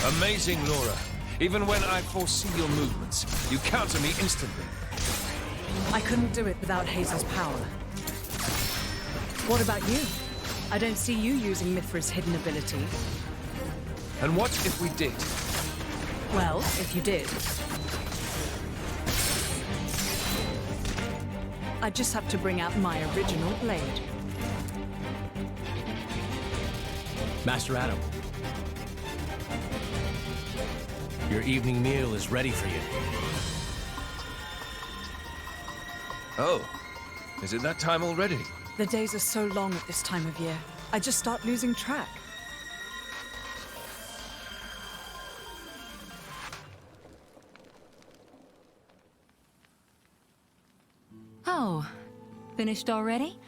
Amazing, Lora. Even when I foresee your movements, you counter me instantly. I couldn't do it without Hazel's power. What about you? I don't see you using Mithra's hidden ability. And what if we did? Well, if you did, I just have to bring out my original blade. Master Addam, your evening meal is ready for you. Oh, is it that time already? The days are so long at this time of year. I just start losing track. Oh, finished already?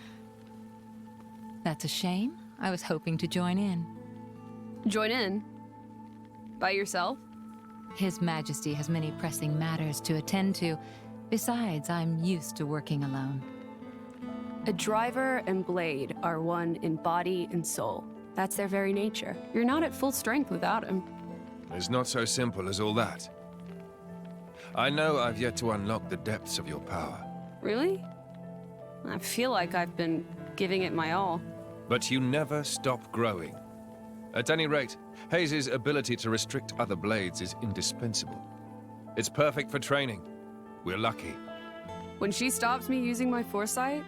That's a shame. I was hoping to join in. Join in? By yourself? His Majesty has many pressing matters to attend to. Besides, I'm used to working alone. A driver and blade are one in body and soul. That's their very nature. You're not at full strength without him. It's not so simple as all that. I know I've yet to unlock the depths of your power. Really? I feel like I've been giving it my all. But you never stop growing. At any rate, Hayes' ability to restrict other blades is indispensable. It's perfect for training. We're lucky. When she stops me using my foresight,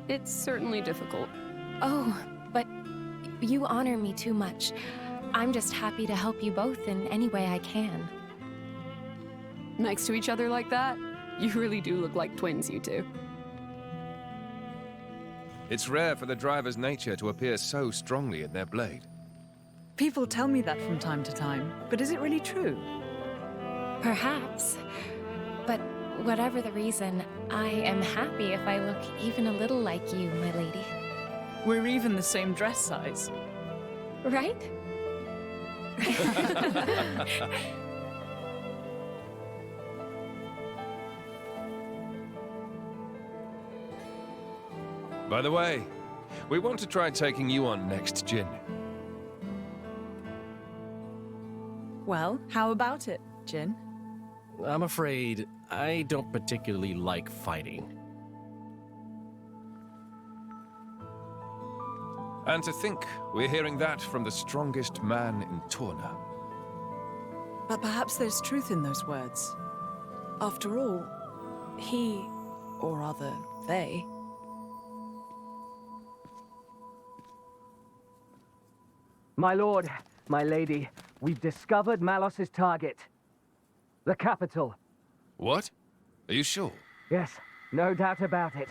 it's certainly difficult. Oh, but you honor me too much. I'm just happy to help you both in any way I can. Next to each other like that, you really do look like twins, you two. It's rare for the driver's nature to appear so strongly in their blade. People tell me that from time to time, but is it really true? Perhaps. But whatever the reason, I am happy if I look even a little like you, my lady. We're even the same dress size. Right? By the way, we want to try taking you on next, Jin. Well, how about it, Jin? I'm afraid I don't particularly like fighting. And to think we're hearing that from the strongest man in Torna. But perhaps there's truth in those words. After all, he, or rather, they, My lord, my lady, we've discovered Malos's target. The capital. What? Are you sure? Yes, no doubt about it.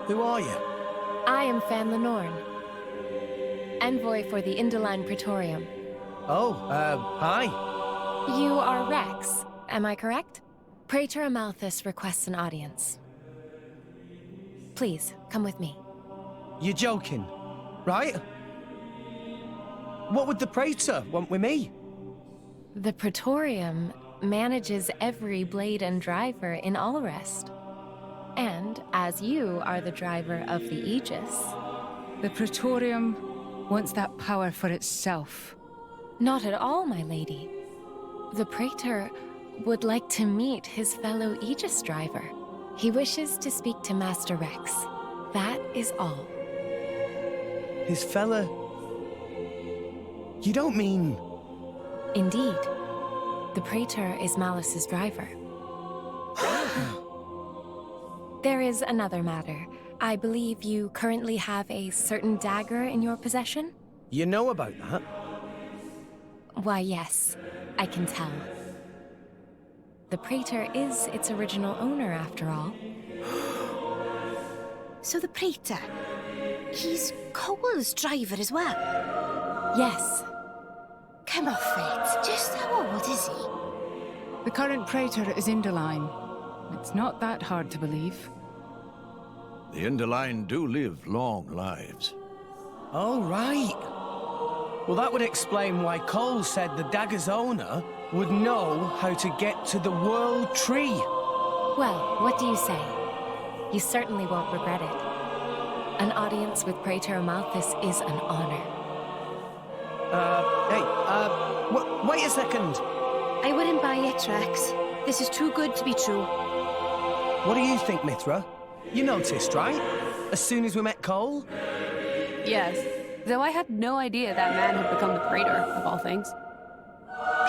Who are you? I am Fan Lenorn, Envoy for the Indoline Praetorium. Oh, hi. You are Rex, am I correct? Praetor Amalthus requests an audience. Please, come with me. You're joking, right? What would the Praetor want with me? The Praetorium manages every blade and driver in Alrest. And as you are the driver of the Aegis... The Praetorium wants that power for itself. Not at all, my lady. The Praetor would like to meet his fellow Aegis driver. He wishes to speak to Master Rex. That is all. His fella... You don't mean... Indeed. The Praetor is Malice's driver. There is another matter. I believe you currently have a certain dagger in your possession? You know about that? Why, yes, I can tell. The Praetor is its original owner, after all. So the Praetor, he's Cole's driver as well? Yes. Come off it. Just how old is he? The current Praetor is Indoline. It's not that hard to believe. The Indoline do live long lives. Oh, right. Well, that would explain why Cole said the dagger's owner would know how to get to the World Tree. Well, what do you say? You certainly won't regret it. An audience with Praetor Amalthus is an honor. Wait a second. I wouldn't buy it, Rex. This is too good to be true. What do you think, Mithra? You noticed, right? As soon as we met Cole? Yes, though I had no idea that man had become the Praetor, of all things.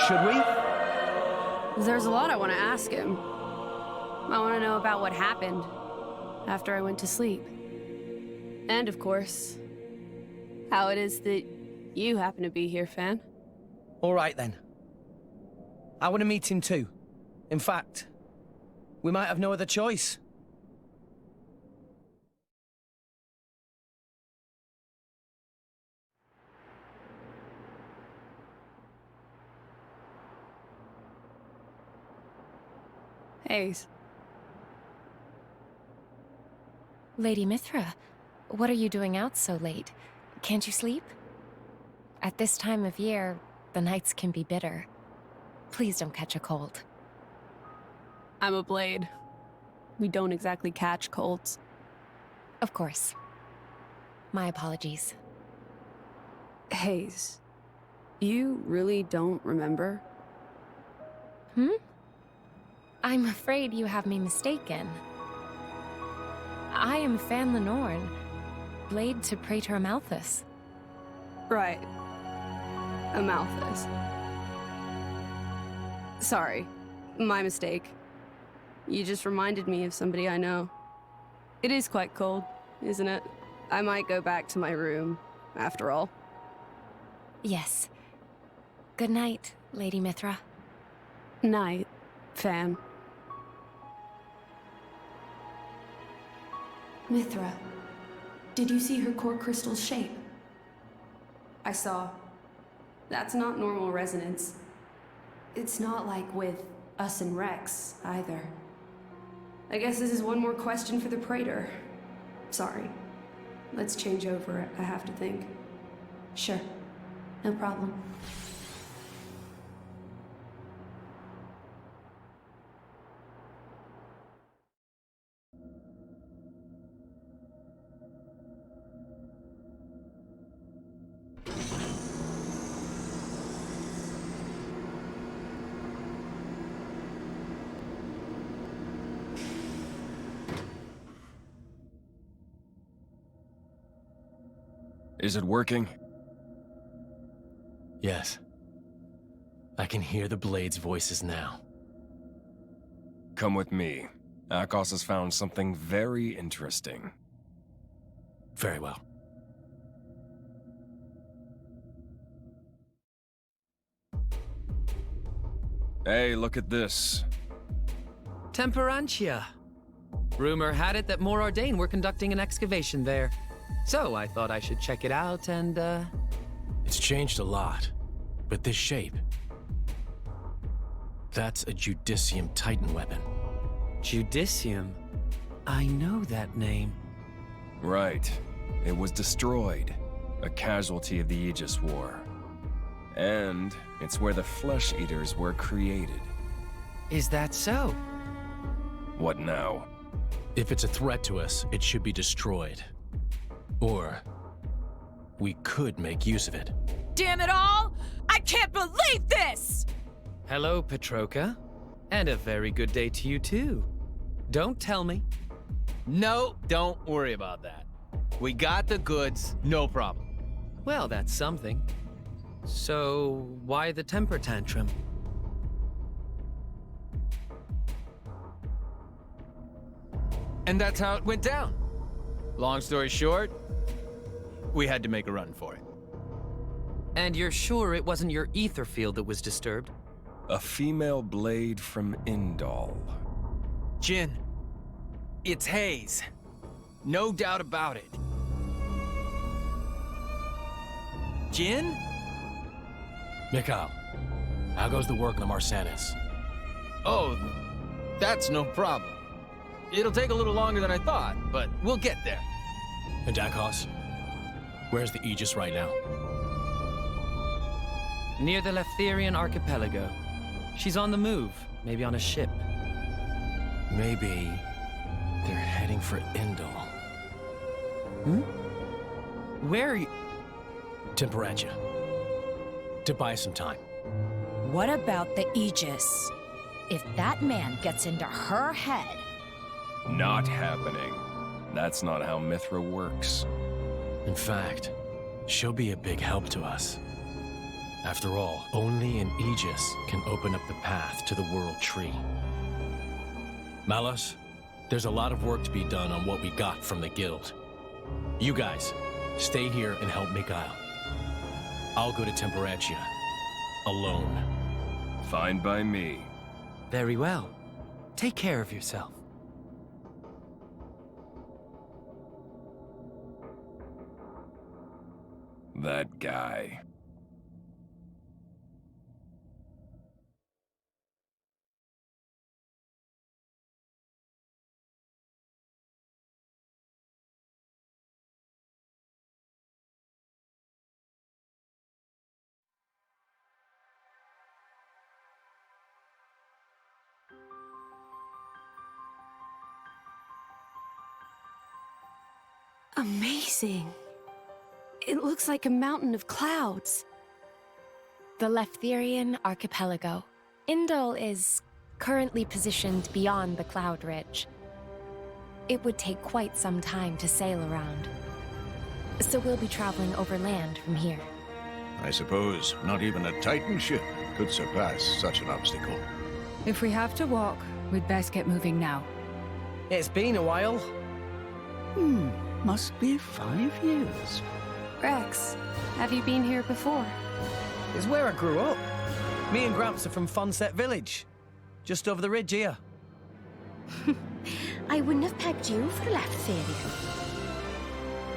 Should we? There's a lot I want to ask him. I want to know about what happened after I went to sleep. And, of course, how it is that you happen to be here, Fan. All right, then. I want to meet him too. In fact, we might have no other choice. Hayes. Lady Mithra, what are you doing out so late? Can't you sleep? At this time of year, the nights can be bitter. Please don't catch a cold. I'm a blade. We don't exactly catch colds. Of course. My apologies. Hayes, you really don't remember? I'm afraid you have me mistaken. I am Fan Lenorn, blade to Praetor Amalthus. Right. Amalthus. Sorry. My mistake. You just reminded me of somebody I know. It is quite cold, isn't it? I might go back to my room, after all. Yes. Good night, Lady Mithra. Night, Fan. Mithra, did you see her core crystal's shape? I saw. That's not normal resonance. It's not like with us and Rex, either. I guess this is one more question for the Praetor. Sorry. Let's change over, I have to think. Sure. No problem. Is it working? Yes. I can hear the Blade's voices now. Come with me. Akos has found something very interesting. Very well. Hey, look at this. Temperantia. Rumor had it that Morag were conducting an excavation there. So I thought I should check it out and, It's changed a lot, but this shape... That's a Judicium Titan weapon. Judicium? I know that name. Right. It was destroyed. A casualty of the Aegis War. And it's where the Flesh Eaters were created. Is that so? What now? If it's a threat to us, it should be destroyed. Or we could make use of it. Damn it all! I can't believe this! Hello, Petroka. And a very good day to you, too. Don't tell me. No, don't worry about that. We got the goods, no problem. Well, that's something. So, why the temper tantrum? And that's how it went down. Long story short, we had to make a run for it. And you're sure it wasn't your ether field that was disturbed? A female blade from Indal. Jin, it's Hayes. No doubt about it. Jin? Mikhail, how goes the work on the Marsanis? Oh, that's no problem. It'll take a little longer than I thought, but we'll get there. And Dakos? Where's the Aegis right now? Near the Leftherian archipelago. She's on the move, maybe on a ship. Maybe they're heading for Indal. Where are you? Temperantia. To buy some time. What about the Aegis? If that man gets into her head... Not happening. That's not how Mithra works. In fact, she'll be a big help to us. After all, only an Aegis can open up the path to the World Tree. Malos, there's a lot of work to be done on what we got from the Guild. You guys, stay here and help Mikhail. I'll go to Temperantia. Alone. Fine by me. Very well. Take care of yourself. That guy. Amazing. It looks like a mountain of clouds. The Leftherian archipelago. Indal is currently positioned beyond the cloud ridge. It would take quite some time to sail around. So we'll be traveling overland from here. I suppose not even a Titan ship could surpass such an obstacle. If we have to walk, we'd best get moving now. It's been a while. Must be 5 years. Rex, have you been here before? It's where I grew up. Me and Gramps are from Fonsett Village. Just over the ridge here. I wouldn't have pegged you for Leftherian.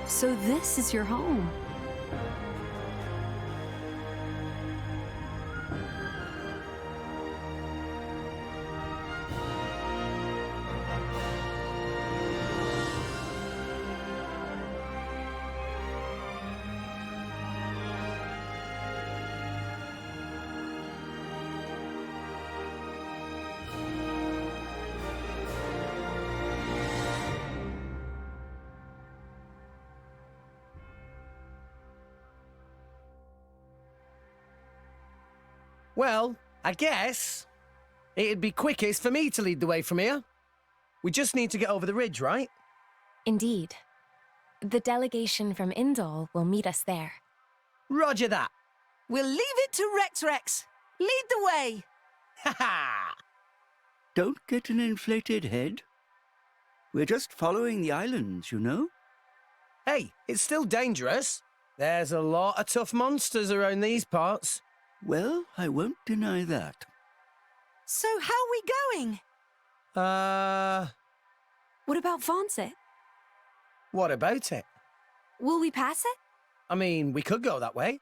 So this is your home? Well, I guess it'd be quickest for me to lead the way from here. We just need to get over the ridge, right? Indeed. The delegation from Indal will meet us there. Roger that. We'll leave it to Rex. Lead the way. Ha ha! Don't get an inflated head. We're just following the islands, you know? Hey, it's still dangerous. There's a lot of tough monsters around these parts. Well, I won't deny that. So how are we going? What about Fonsett? What about it? Will we pass it? I mean, we could go that way.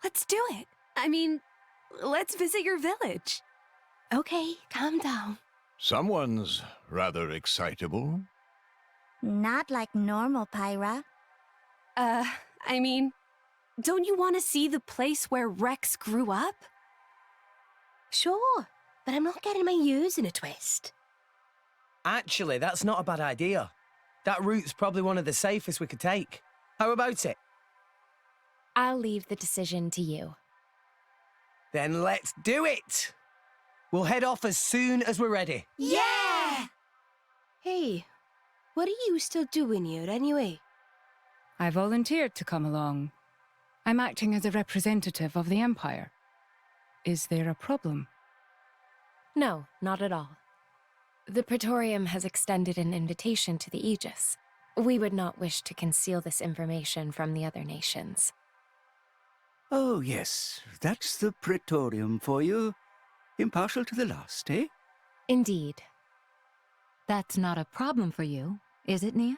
Let's do it. I mean, let's visit your village. Okay, calm down. Someone's rather excitable. Not like normal Pyra. I mean, don't you want to see the place where Rex grew up? Sure, but I'm not getting my ears in a twist. Actually, that's not a bad idea. That route's probably one of the safest we could take. How about it? I'll leave the decision to you. Then let's do it! We'll head off as soon as we're ready. Yeah! Hey, what are you still doing here anyway? I volunteered to come along. I'm acting as a representative of the Empire. Is there a problem? No, not at all. The Praetorium has extended an invitation to the Aegis. We would not wish to conceal this information from the other nations. Oh, yes. That's the Praetorium for you. Impartial to the last, eh? Indeed. That's not a problem for you, is it, Nia?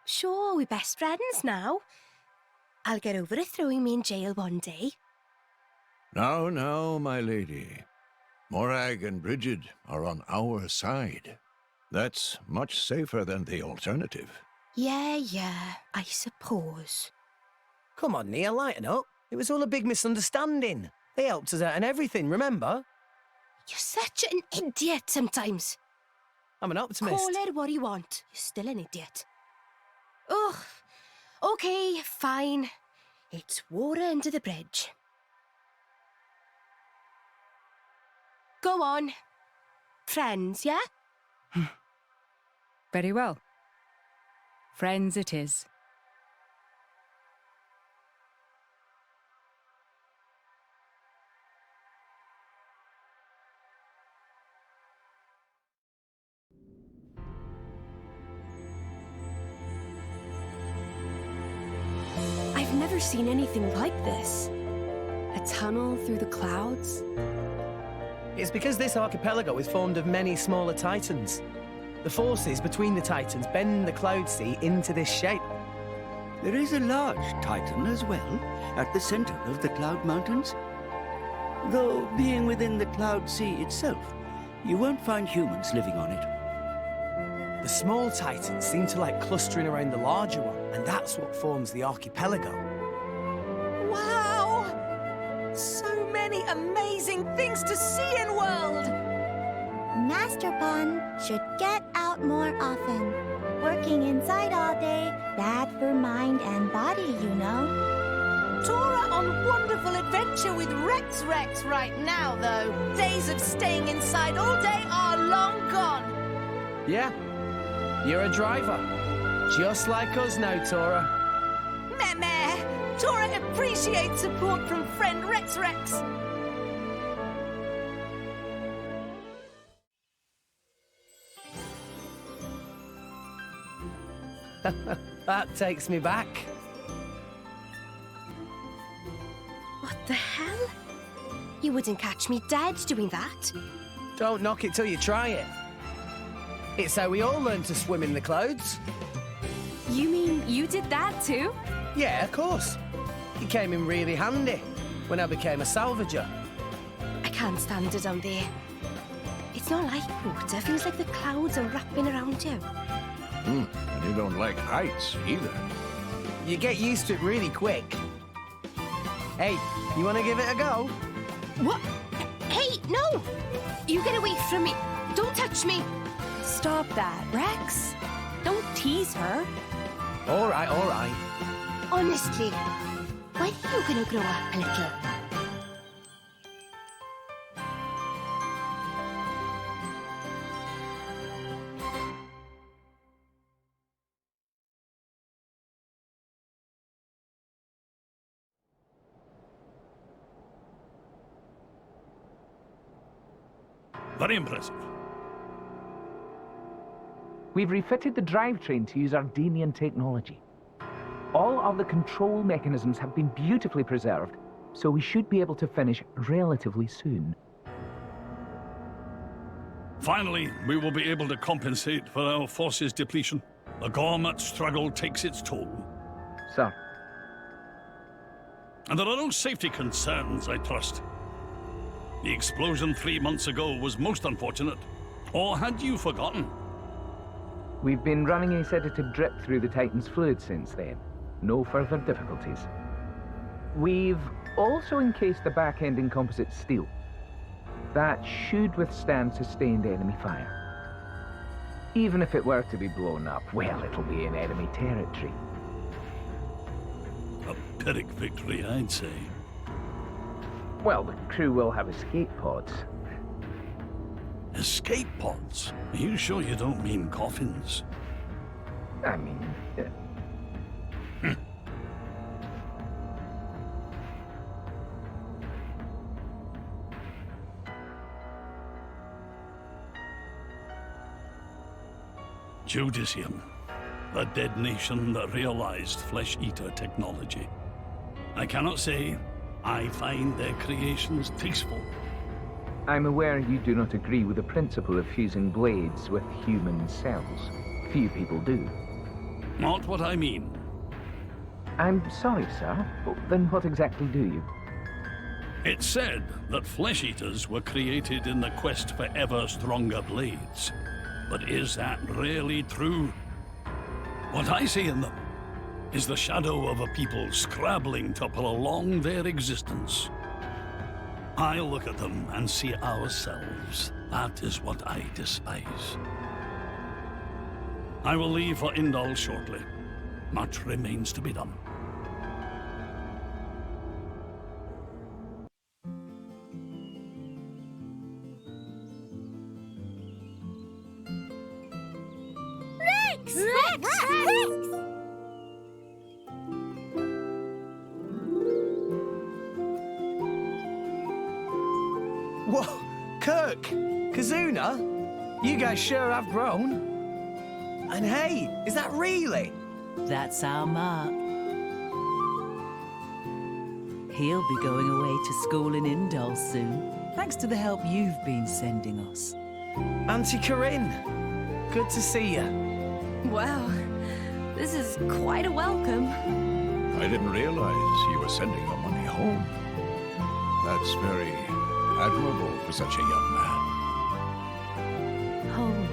Sure, we're best friends now. I'll get over it throwing me in jail one day. Now, now, my lady. Morag and Bridget are on our side. That's much safer than the alternative. Yeah, I suppose. Come on, Nia, lighten up. It was all a big misunderstanding. They helped us out and everything, remember? You're such an idiot sometimes. I'm an optimist. Call it what you want. You're still an idiot. Ugh. Okay, fine. It's water under the bridge. Go on. Friends, yeah? Very well. Friends it is. I've never seen anything like this. A tunnel through the clouds? It's because this archipelago is formed of many smaller titans. The forces between the titans bend the cloud sea into this shape. There is a large titan as well, at the center of the Cloud Mountains. Though, being within the Cloud Sea itself, you won't find humans living on it. The small titans seem to like clustering around the larger one, and that's what forms the archipelago. Wow! So many amazing things to see in world! Master Pun should get out more often. Working inside all day, bad for mind and body, you know. Tora on wonderful adventure with Rex right now, though. Days of staying inside all day are long gone. Yeah, you're a driver. Just like us now, Tora. Meh. Tora appreciates support from friend Rex. That takes me back. What the hell? You wouldn't catch me dead doing that. Don't knock it till you try it. It's how we all learn to swim in the clouds. You mean you did that too? Yeah, of course. It came in really handy when I became a salvager. I can't stand it down there. It's not like water. Feels like the clouds are wrapping around you. And you don't like heights either. You get used to it really quick. Hey, you want to give it a go? What? Hey, no! You get away from me. Don't touch me. Stop that, Rex. Don't tease her. All right. Honestly, when are you gonna grow up a little? Very impressive. We've refitted the drivetrain to use Ardenian technology. All of the control mechanisms have been beautifully preserved, so we should be able to finish relatively soon. Finally, we will be able to compensate for our forces' depletion. The Gormat struggle takes its toll. Sir. And there are no safety concerns, I trust. The explosion 3 months ago was most unfortunate. Or had you forgotten? We've been running a sedative drip through the Titan's fluid since then. No further difficulties. We've also encased the back end in composite steel. That should withstand sustained enemy fire. Even if it were to be blown up, well, it'll be in enemy territory. A Pyrrhic victory, I'd say. Well, the crew will have escape pods. Escape pods? Are you sure you don't mean coffins? I mean... Judicium. a dead nation that realized flesh-eater technology. I cannot say I find their creations tasteful. I'm aware you do not agree with the principle of fusing blades with human cells. Few people do. Not what I mean. I'm sorry, sir. But then what exactly do you? It's said that flesh-eaters were created in the quest for ever stronger blades. But is that really true? What I see in them is the shadow of a people scrabbling to prolong their existence. I look at them and see ourselves. That is what I despise. I will leave for Indal shortly. Much remains to be done. Rex! Rex! Whoa, Kirk! Kazuna? You guys sure have grown. And hey, is that really? That's our Mark. He'll be going away to school in Indal soon, thanks to the help you've been sending us. Auntie Corinne, good to see you. Wow, this is quite a welcome. I didn't realize you were sending your money home. That's very admirable for such a young man. Home.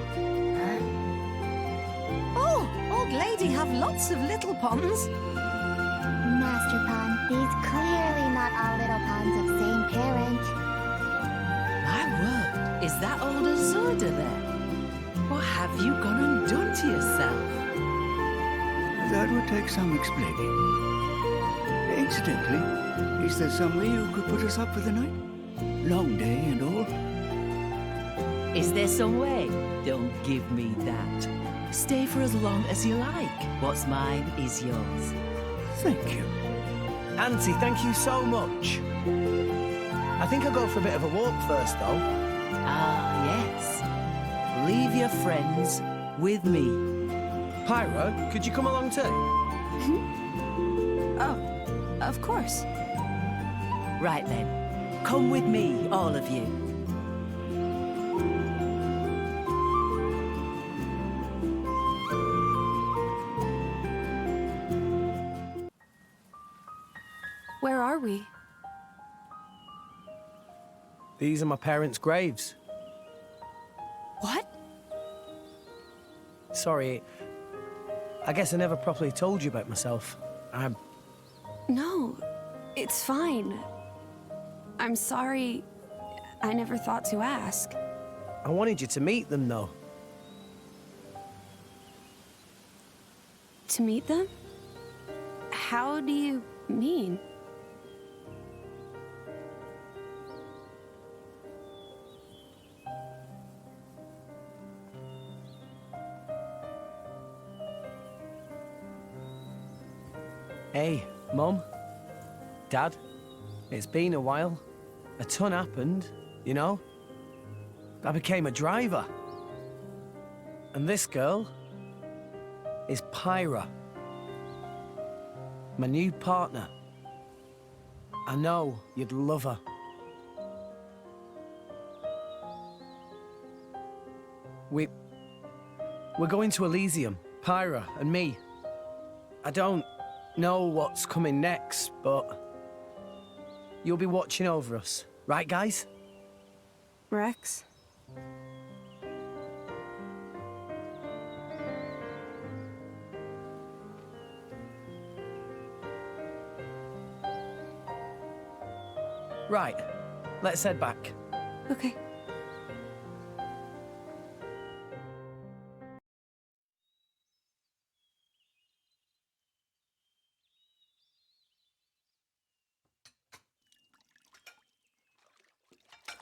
Oh, old lady have lots of little ponds. Master Pond, these clearly not all little ponds of same parent. My word, is that old Azorda there? What have you gone and done to yourself? That would take some explaining. Incidentally, is there some way you could put us up for the night? Long day and all. Is there some way? Don't give me that. Stay for as long as you like. What's mine is yours. Thank you. Auntie, thank you so much. I think I'll go for a bit of a walk first, though. Ah, yes. Leave your friends with me. Pyro, could you come along too? Oh, of course. Right then. Come with me, all of you. Where are we? These are my parents' graves. What? Sorry, I guess I never properly told you about myself. No, it's fine. I'm sorry. I never thought to ask. I wanted you to meet them, though. To meet them? How do you mean? Hey, Mum, Dad, it's been a while. A ton happened, you know? I became a driver. And this girl is Pyra, my new partner. I know you'd love her. We're going to Elysium, Pyra and me. I don't know what's coming next, but you'll be watching over us, right, guys? Rex? Right, let's head back. Okay.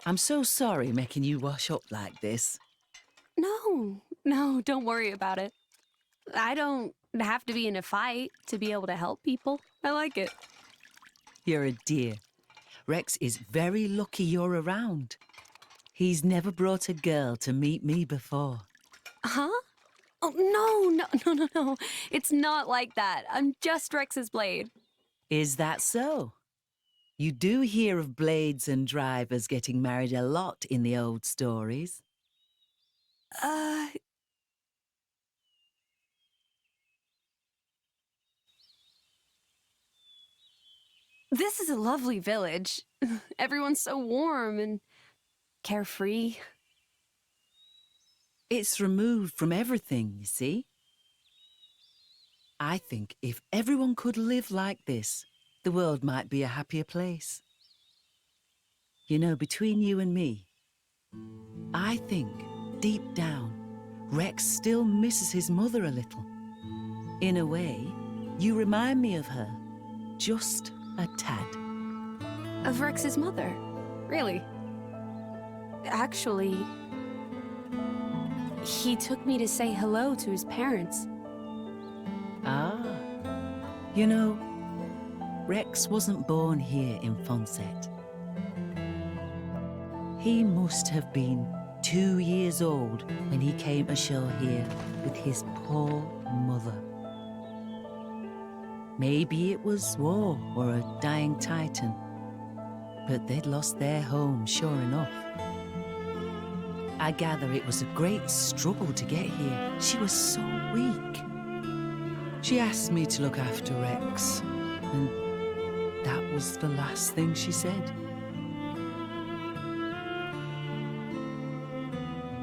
I'm so sorry making you wash up like this. No, don't worry about it. I don't have to be in a fight to be able to help people. I like it. You're a dear. Rex is very lucky you're around. He's never brought a girl to meet me before. Huh? Oh, no. It's not like that. I'm just Rex's blade. Is that so? You do hear of blades and drivers getting married a lot in the old stories. This is a lovely village. Everyone's so warm and carefree. It's removed from everything, you see. I think if everyone could live like this, the world might be a happier place. You know, between you and me, I think, deep down, Rex still misses his mother a little. In a way, you remind me of her, just a tad. Of Rex's mother? Really? Actually, he took me to say hello to his parents. Ah. You know, Rex wasn't born here in Fonsett. He must have been 2 years old when he came ashore here with his poor mother. Maybe it was war or a dying titan, but they'd lost their home, sure enough. I gather it was a great struggle to get here. She was so weak. She asked me to look after Rex, and that was the last thing she said.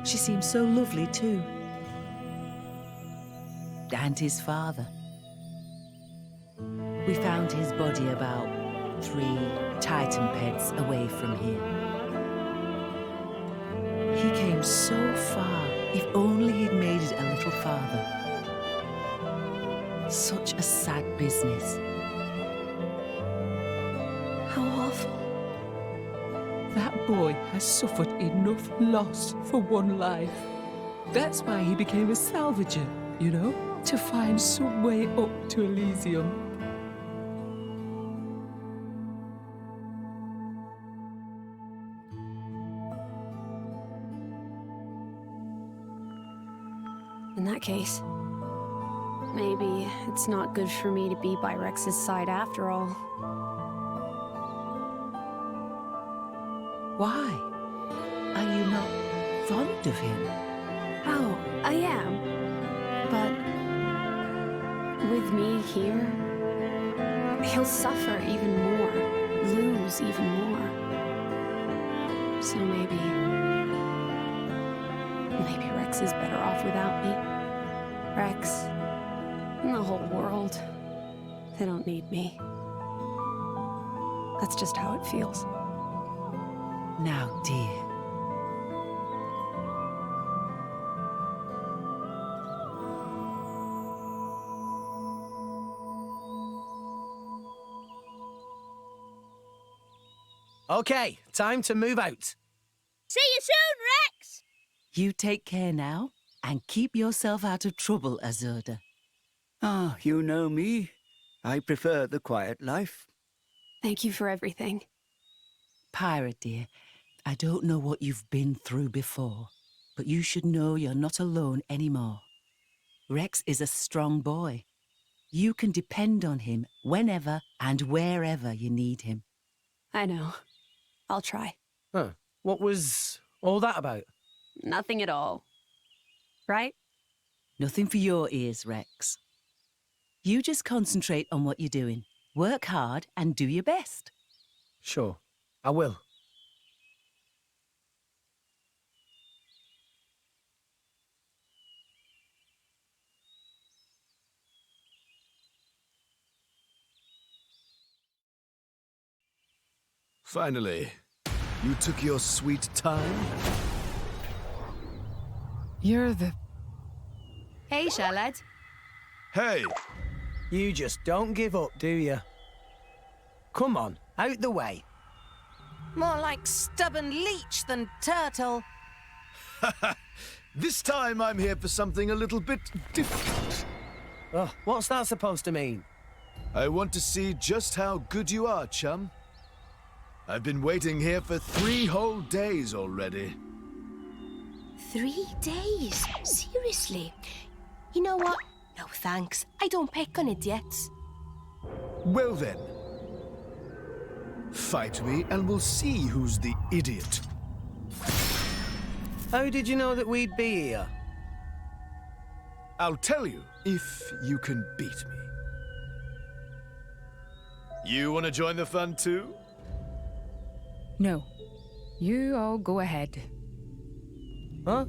She seemed so lovely too. And his father. We found his body about 3 Titan beds away from here. He came so far, if only he'd made it a little farther. Such a sad business. How awful. That boy has suffered enough loss for one life. That's why he became a salvager, you know? To find some way up to Elysium. In that case, maybe it's not good for me to be by Rex's side after all. Why? Are you not fond of him? Oh, I am. But with me here, he'll suffer even more, lose even more. So maybe Rex is better off without me. Rex and the whole world, they don't need me. That's just how it feels. Now, dear. Okay, time to move out. See you soon, Rex! You take care now, and keep yourself out of trouble, Azurda. Ah, you know me. I prefer the quiet life. Thank you for everything. Pyra, dear, I don't know what you've been through before, but you should know you're not alone anymore. Rex is a strong boy. You can depend on him whenever and wherever you need him. I know. I'll try. Huh. What was all that about? Nothing at all. Right? Nothing for your ears, Rex. You just concentrate on what you're doing. Work hard and do your best. Sure, I will. Finally, you took your sweet time. You're the... Hey, Charlotte. Hey! You just don't give up, do you? Come on, out the way. More like stubborn leech than turtle. This time I'm here for something a little bit different. Oh, what's that supposed to mean? I want to see just how good you are, chum. I've been waiting here for 3 whole days already. 3 days? Seriously? You know what? No thanks. I don't pick on idiots. Well then. Fight me and we'll see who's the idiot. How did you know that we'd be here? I'll tell you if you can beat me. You want to join the fun too? No. You all go ahead. Huh?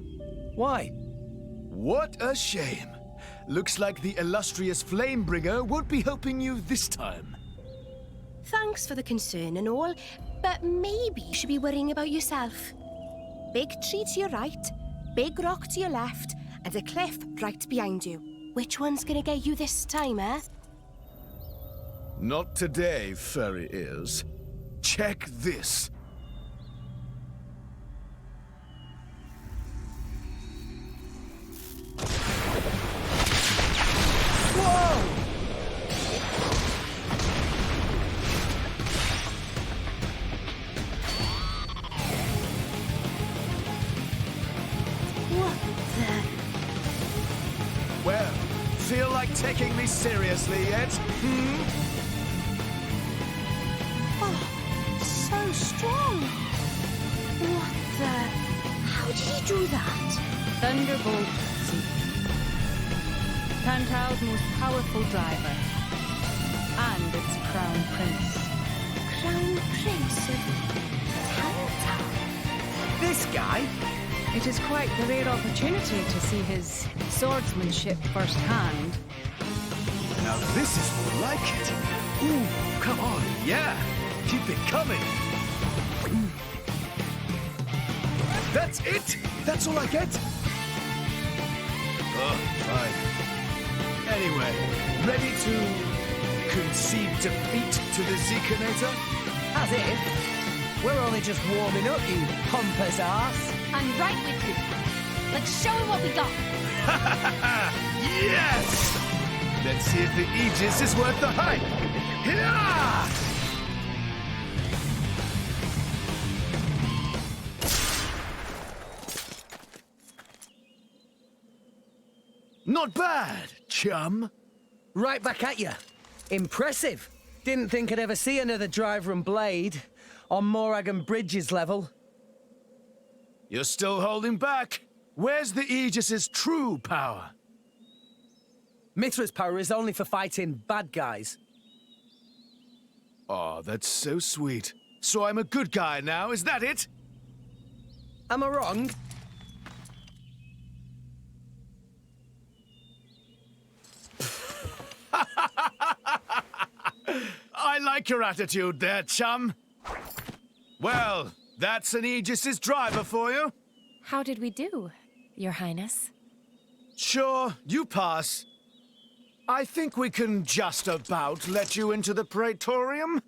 Why? What a shame. Looks like the illustrious Flamebringer won't be helping you this time. Thanks for the concern and all, but maybe you should be worrying about yourself. Big tree to your right, big rock to your left, and a cliff right behind you. Which one's gonna get you this time, eh? Not today, furry ears. Check this. Well, feel like taking me seriously yet? Hmm? Oh, so strong. What the... How did he do that? Thunderbolt Z. Tantal's most powerful driver. And its crown prince. Crown Prince of Tantal? This guy? It is quite the rare opportunity to see his swordsmanship firsthand. Now this is more like it. Ooh, come on, yeah. Keep it coming. That's it? That's all I get? Oh, fine. Anyway, ready to concede defeat to the Zekinator? As if. We're only just warming up, you pompous ass. I'm right with you. Let's show him what we got. Yes! Let's see if the Aegis is worth the hype. Hiya! Not bad, chum. Right back at you. Impressive. Didn't think I'd ever see another driver and blade on Morag and Bridges level. You're still holding back. Where's the Aegis's true power? Mithra's power is only for fighting bad guys. Oh, that's so sweet. So I'm a good guy now, is that it? Am I wrong? I like your attitude there, chum. Well, that's an Aegis's driver for you. How did we do, Your Highness? Sure, you pass. I think we can just about let you into the Praetorium.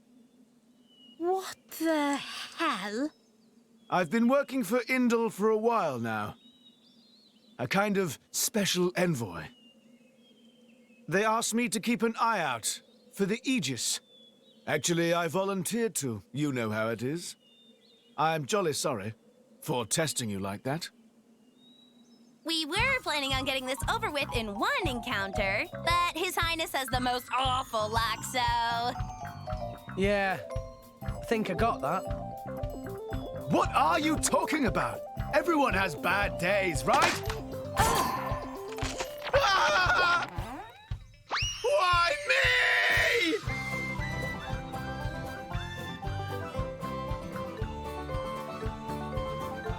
What the hell? I've been working for Indel for a while now. A kind of special envoy. They asked me to keep an eye out for the Aegis. Actually, I volunteered to. You know how it is. I'm jolly sorry for testing you like that. We were planning on getting this over with in one encounter, but His Highness has the most awful luck, so... Yeah, I think I got that. What are you talking about? Everyone has bad days, right? Ah! Why me?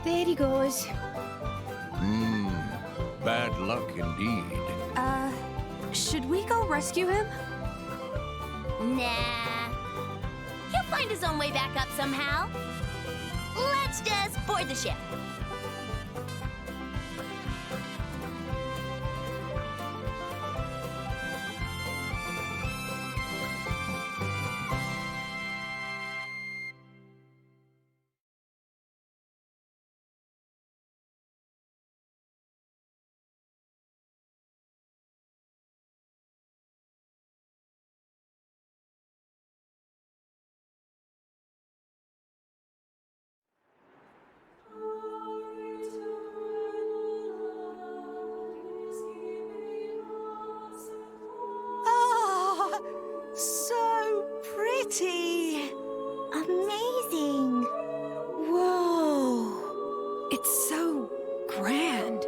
There he goes. Bad luck indeed. Should we go rescue him? Nah. He'll find his own way back up somehow. Let's just board the ship. so grand.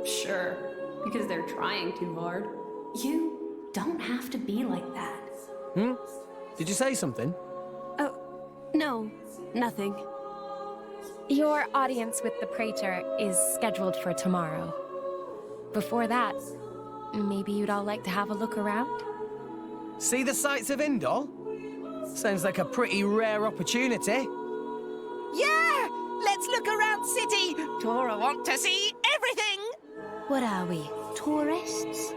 Sure, because they're trying too hard. You don't have to be like that. Hmm? Did you say something? Oh, no, nothing. Your audience with the Praetor is scheduled for tomorrow. Before that, maybe you'd all like to have a look around? See the sights of Indol? Sounds like a pretty rare opportunity. Yeah! Let's look around city! Tora want to see everything! What are we, tourists?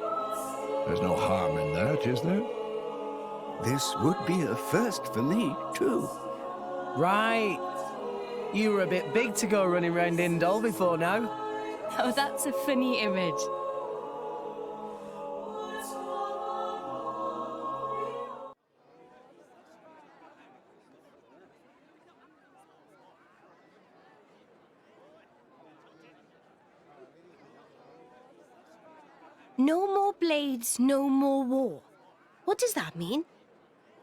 There's no harm in that, is there? This would be a first for me, too. Right. You were a bit big to go running around Indol before now. Oh, that's a funny image. No more blades, no more war. What does that mean?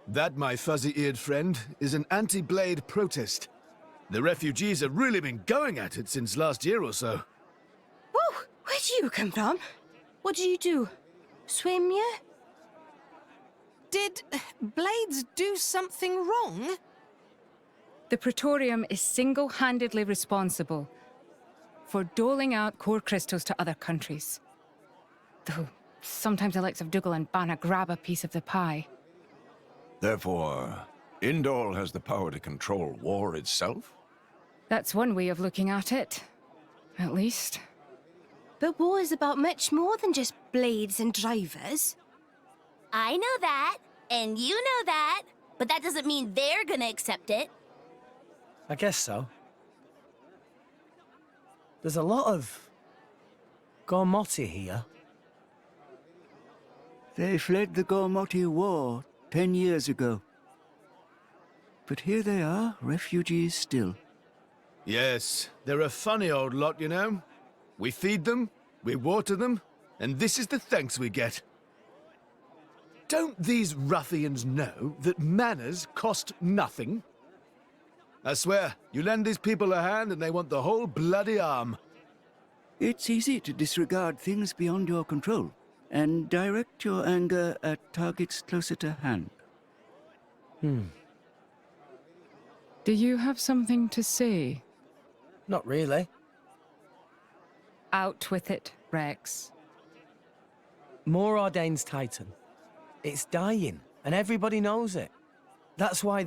That, my fuzzy-eared friend, is an anti-blade protest. The refugees have really been going at it since last year or so. Whoa! Where do you come from? What did you do? Swim, yeah? Did Blades do something wrong? The Praetorium is single-handedly responsible for doling out core crystals to other countries. Though sometimes the likes of Dougal and Banna grab a piece of the pie. Therefore, Indol has the power to control war itself? That's one way of looking at it, at least. But war is about much more than just blades and drivers. I know that, and you know that, but that doesn't mean they're gonna accept it. I guess so. There's a lot of Gormoti here. They fled the Gormoti War 10 years ago. But here they are, refugees still. Yes, they're a funny old lot, you know. We feed them, we water them, and this is the thanks we get. Don't these ruffians know that manners cost nothing? I swear, you lend these people a hand and they want the whole bloody arm. It's easy to disregard things beyond your control and direct your anger at targets closer to hand. Do you have something to say? Not really. Out with it, Rex. Morag's Titan. It's dying, and everybody knows it. That's why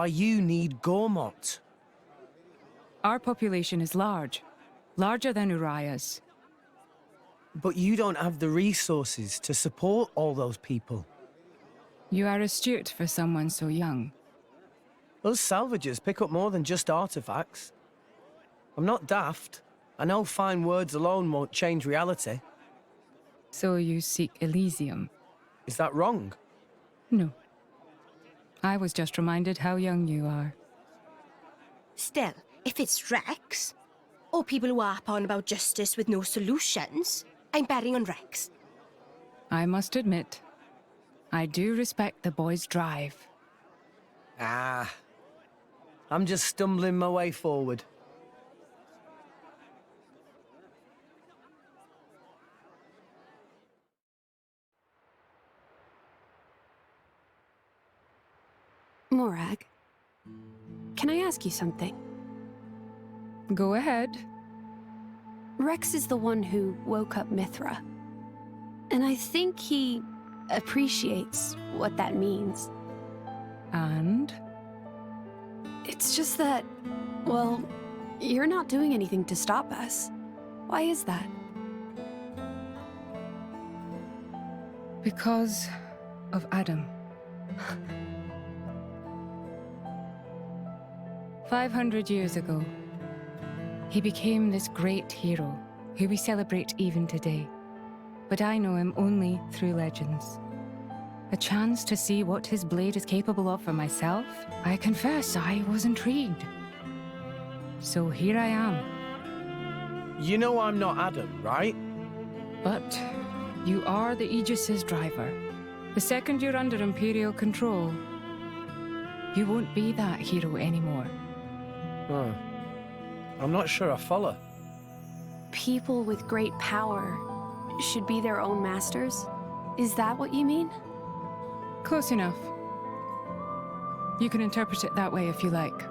you need Gormot. Our population is large. Larger than Uriah's. But you don't have the resources to support all those people. You are astute for someone so young. Those salvagers pick up more than just artifacts. I'm not daft. I know fine words alone won't change reality. So you seek Elysium? Is that wrong? No. I was just reminded how young you are. Still, if it's Rex, or people who harp on about justice with no solutions, I'm betting on Rex. I must admit, I do respect the boy's drive. I'm just stumbling my way forward. Morag, can I ask you something? Go ahead. Rex is the one who woke up Mithra. And I think he appreciates what that means. And? It's just that, well, you're not doing anything to stop us. Why is that? Because of Addam. 500 years ago, he became this great hero, who we celebrate even today. But I know him only through legends. A chance to see what his blade is capable of for myself, I confess I was intrigued. So here I am. You know I'm not Addam, right? But you are the Aegis's driver. The second you're under Imperial control, you won't be that hero anymore. Oh. I'm not sure I follow. People with great power should be their own masters? Is that what you mean? Close enough. You can interpret it that way if you like.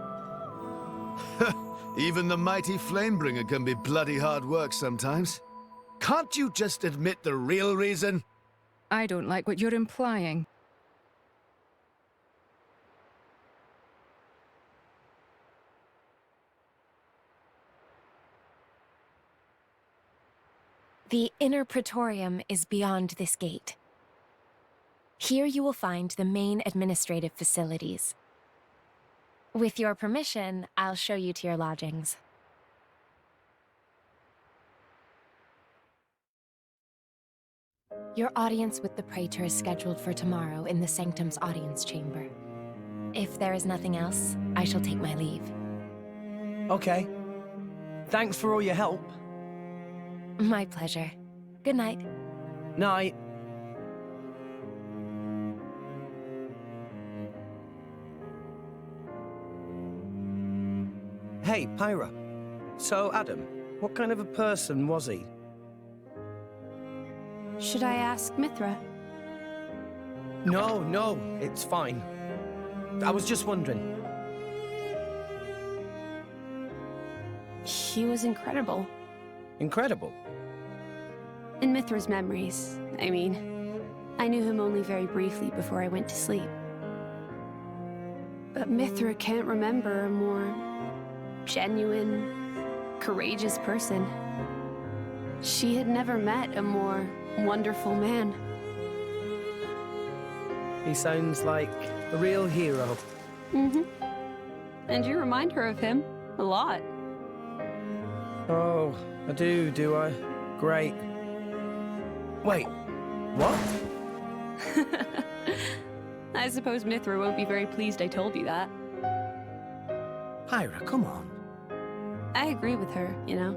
Even the mighty Flamebringer can be bloody hard work sometimes. Can't you just admit the real reason? I don't like what you're implying. The inner praetorium is beyond this gate. Here you will find the main administrative facilities. With your permission, I'll show you to your lodgings. Your audience with the Praetor is scheduled for tomorrow in the Sanctum's audience chamber. If there is nothing else, I shall take my leave. Okay. Thanks for all your help. My pleasure. Good night. Night. Hey, Pyra. So, Addam, what kind of a person was he? Should I ask Mithra? No, it's fine. I was just wondering. He was incredible. Incredible? In Mithra's memories, I mean. I knew him only very briefly before I went to sleep. But Mithra can't remember a more genuine, courageous person. She had never met a more wonderful man. He sounds like a real hero. Mm-hmm. And you remind her of him a lot. Oh, I do I? Great. Wait, what? I suppose Mithra won't be very pleased I told you that. Pyra, come on. I agree with her, you know.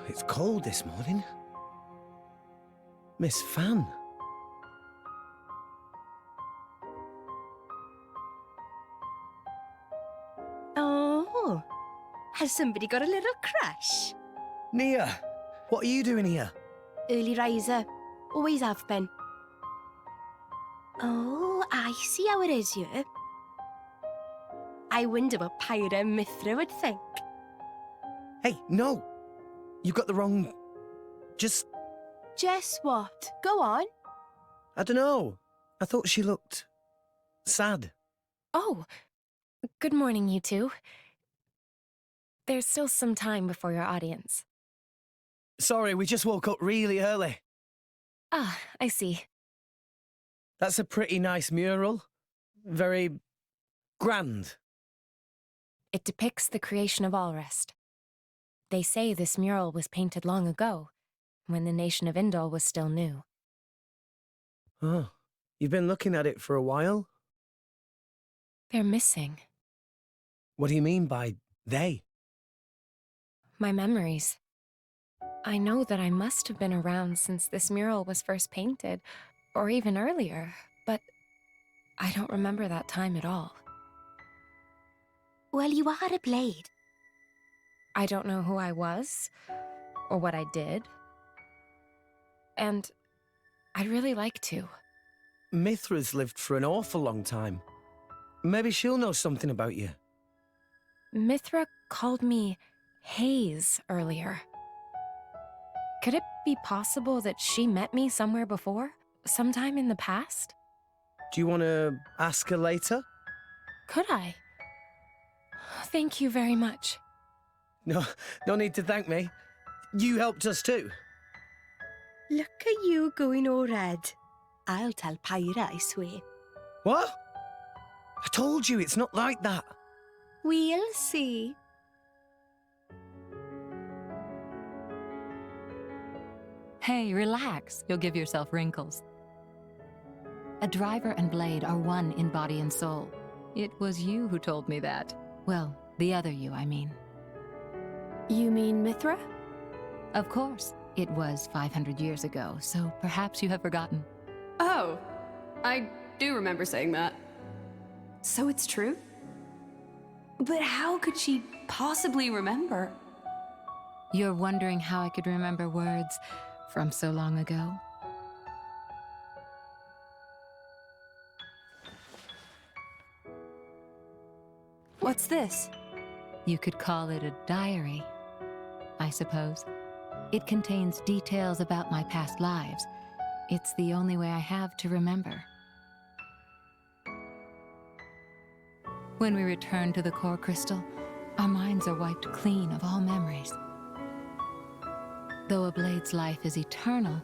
It's cold this morning. Miss Fan. Oh, has somebody got a little crush? Nia, what are you doing here? Early riser. Always have been. Oh, I see how it is here. I wonder what Pyra and Mithra would think. Hey, no! You got the wrong... Just what? Go on. I don't know. I thought she looked... sad. Oh, good morning, you two. There's still some time before your audience. Sorry, we just woke up really early. Ah, I see. That's a pretty nice mural. Very... grand. It depicts the creation of Alrest. They say this mural was painted long ago, when the nation of Indol was still new. Oh, you've been looking at it for a while? They're missing. What do you mean by they? My memories. I know that I must have been around since this mural was first painted, or even earlier, but I don't remember that time at all. Well, you are a blade. I don't know who I was, or what I did. And I'd really like to. Mithra's lived for an awful long time. Maybe she'll know something about you. Mithra called me Haze earlier. Could it be possible that she met me somewhere before? Sometime in the past? Do you want to ask her later? Could I? Thank you very much. No need to thank me. You helped us too. Look at you going all red. I'll tell Pyra, I swear. What? I told you it's not like that. We'll see. Hey, relax. You'll give yourself wrinkles. A driver and blade are one in body and soul. It was you who told me that. Well, the other you, I mean. You mean Mithra? Of course. It was 500 years ago, so perhaps you have forgotten. Oh, I do remember saying that. So it's true? But how could she possibly remember? You're wondering how I could remember words from so long ago? What's this? You could call it a diary, I suppose. It contains details about my past lives. It's the only way I have to remember. When we return to the core crystal, our minds are wiped clean of all memories. Though a blade's life is eternal,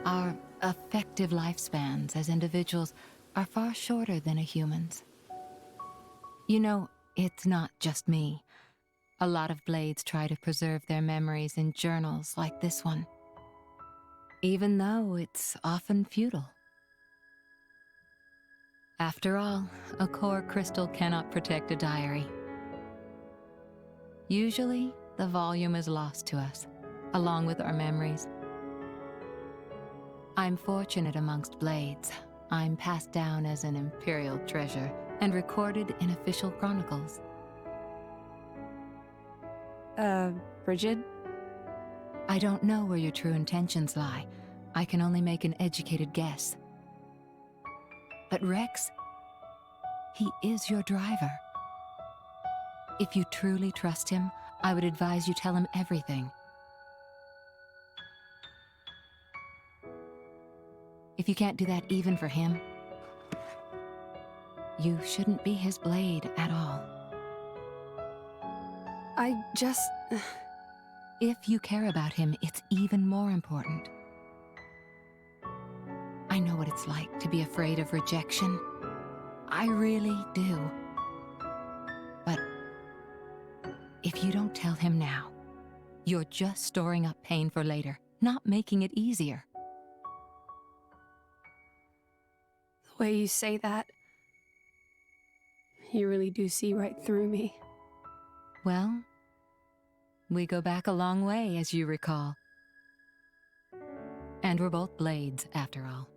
our effective lifespans as individuals are far shorter than a human's. You know, it's not just me. A lot of blades try to preserve their memories in journals like this one, even though it's often futile. After all, a core crystal cannot protect a diary. Usually, the volume is lost to us, along with our memories. I'm fortunate amongst blades. I'm passed down as an imperial treasure and recorded in official chronicles. Bridget? I don't know where your true intentions lie. I can only make an educated guess. But Rex, he is your driver. If you truly trust him, I would advise you tell him everything. If you can't do that even for him, you shouldn't be his blade at all. If you care about him, it's even more important. I know what it's like to be afraid of rejection. I really do. But if you don't tell him now, you're just storing up pain for later, not making it easier. The way you say that, you really do see right through me. Well, we go back a long way, as you recall. And we're both blades, after all.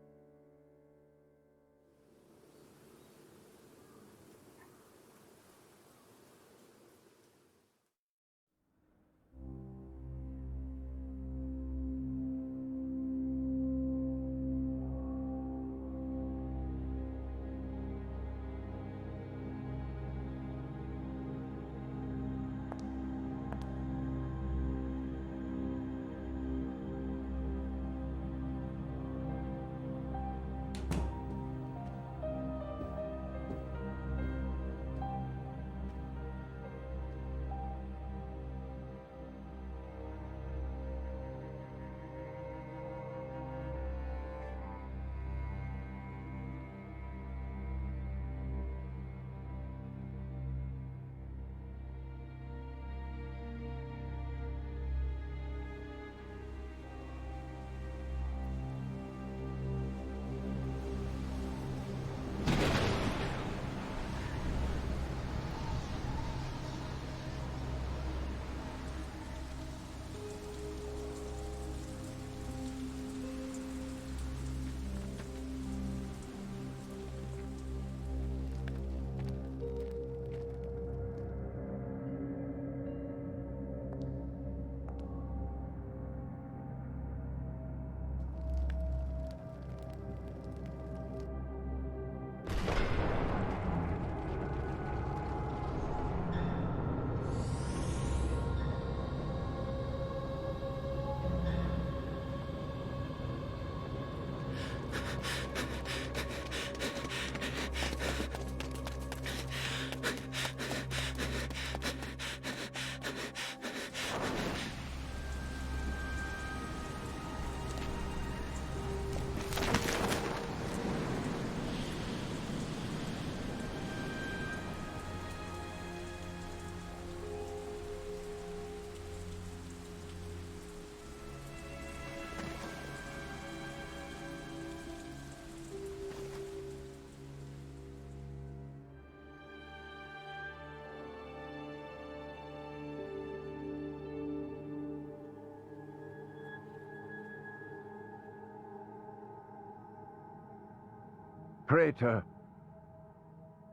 Praetor.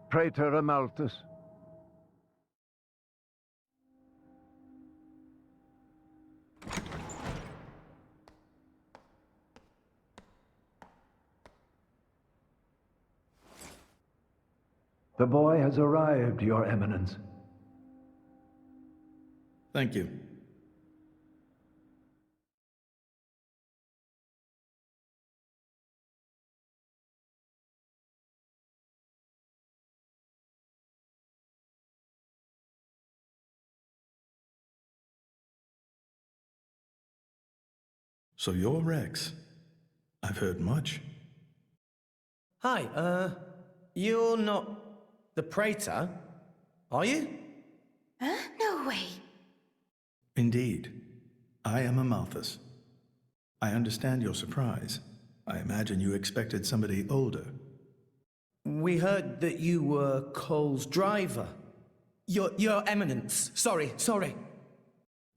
Praetor Amalthus. The boy has arrived, Your Eminence. Thank you. So you're Rex. I've heard much. Hi, you're not the Praetor, are you? Huh? No way. Indeed. I am Amalthus. I understand your surprise. I imagine you expected somebody older. We heard that you were Cole's driver. Your Eminence. Sorry.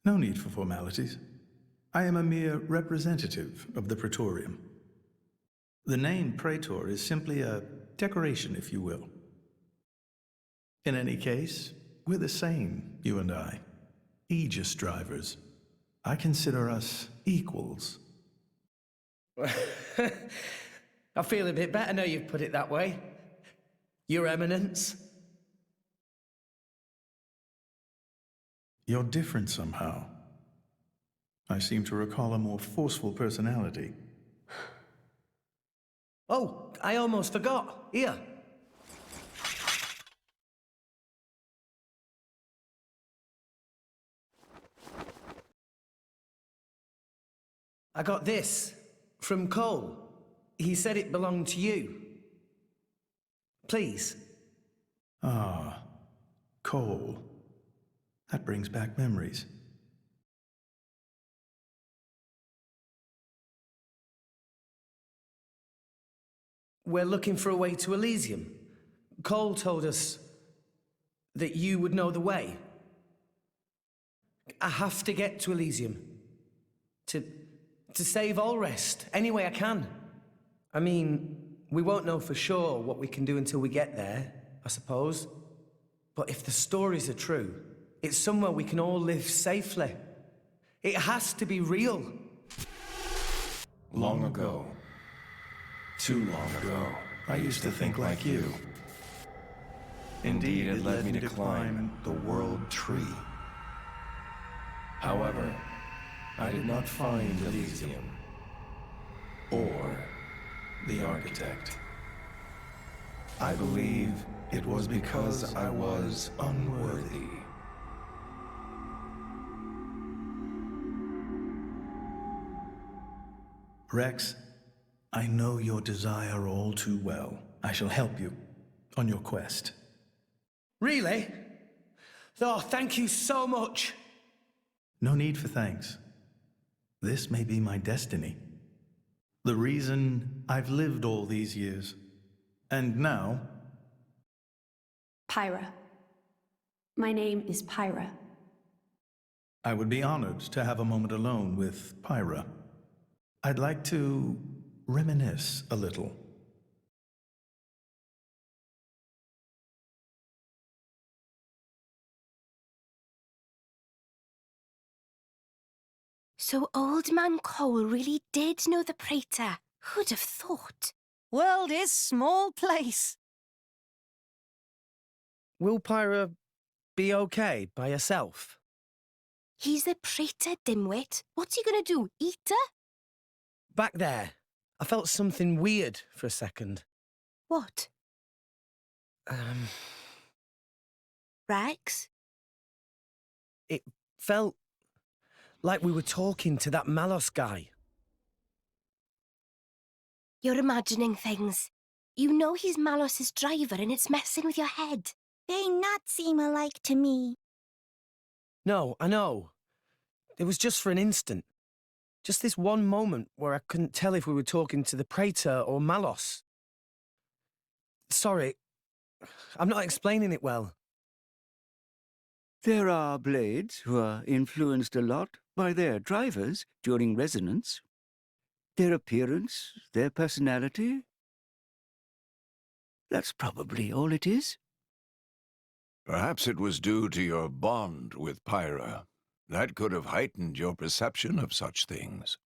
No need for formalities. I am a mere representative of the Praetorium. The name Praetor is simply a decoration, if you will. In any case, we're the same, you and I. Aegis drivers. I consider us equals. I feel a bit better now you've put it that way. Your Eminence. You're different somehow. I seem to recall a more forceful personality. Oh, I almost forgot. Here. I got this from Cole. He said it belonged to you. Please. Ah, Cole. That brings back memories. We're looking for a way to Elysium. Cole told us that you would know the way. I have to get to Elysium. To save Allrest, any way I can. I mean, we won't know for sure what we can do until we get there, I suppose. But if the stories are true, it's somewhere we can all live safely. It has to be real. Long ago. Too long ago, I used to think like you. Indeed, it led me to climb the World Tree. However, I did not find Elysium. Or the Architect. I believe it was because I was unworthy. Rex, I know your desire all too well. I shall help you on your quest. Really? Oh, thank you so much. No need for thanks. This may be my destiny. The reason I've lived all these years. And now... Pyra. My name is Pyra. I would be honored to have a moment alone with Pyra. I'd like to reminisce a little. So Old Man Cole really did know the Praetor. Who'd have thought? World is small place. Will Pyra be okay by herself? He's the Praetor, dimwit. What's he gonna do, eat her? Back there, I felt something weird for a second. What? Rex? It felt like we were talking to that Malos guy. You're imagining things. You know he's Malos's driver and it's messing with your head. They not seem alike to me. No, I know. It was just for an instant. Just this one moment where I couldn't tell if we were talking to the Praetor or Malos. Sorry, I'm not explaining it well. There are blades who are influenced a lot by their drivers during resonance. Their appearance, their personality. That's probably all it is. Perhaps it was due to your bond with Pyra. That could have heightened your perception of such things.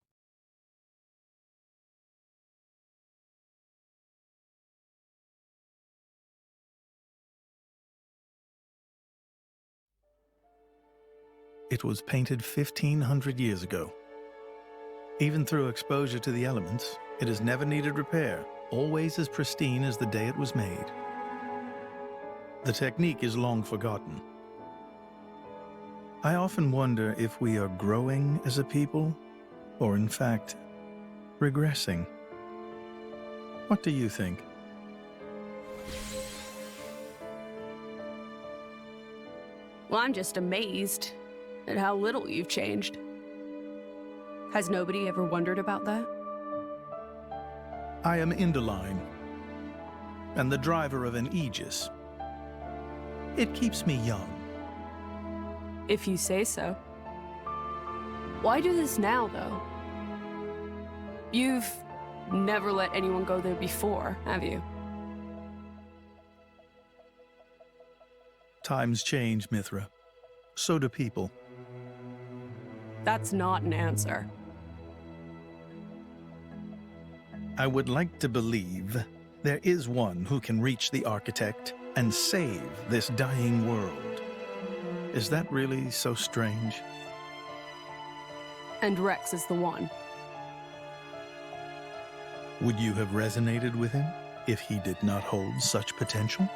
It was painted 1,500 years ago. Even through exposure to the elements, it has never needed repair, always as pristine as the day it was made. The technique is long forgotten. I often wonder if we are growing as a people, or in fact, regressing. What do you think? Well, I'm just amazed at how little you've changed. Has nobody ever wondered about that? I am Inderline, and the driver of an Aegis. It keeps me young. If you say so. Why do this now, though? You've never let anyone go there before, have you? Times change, Mithra. So do people. That's not an answer. I would like to believe there is one who can reach the Architect and save this dying world. Is that really so strange? And Rex is the one. Would you have resonated with him if he did not hold such potential?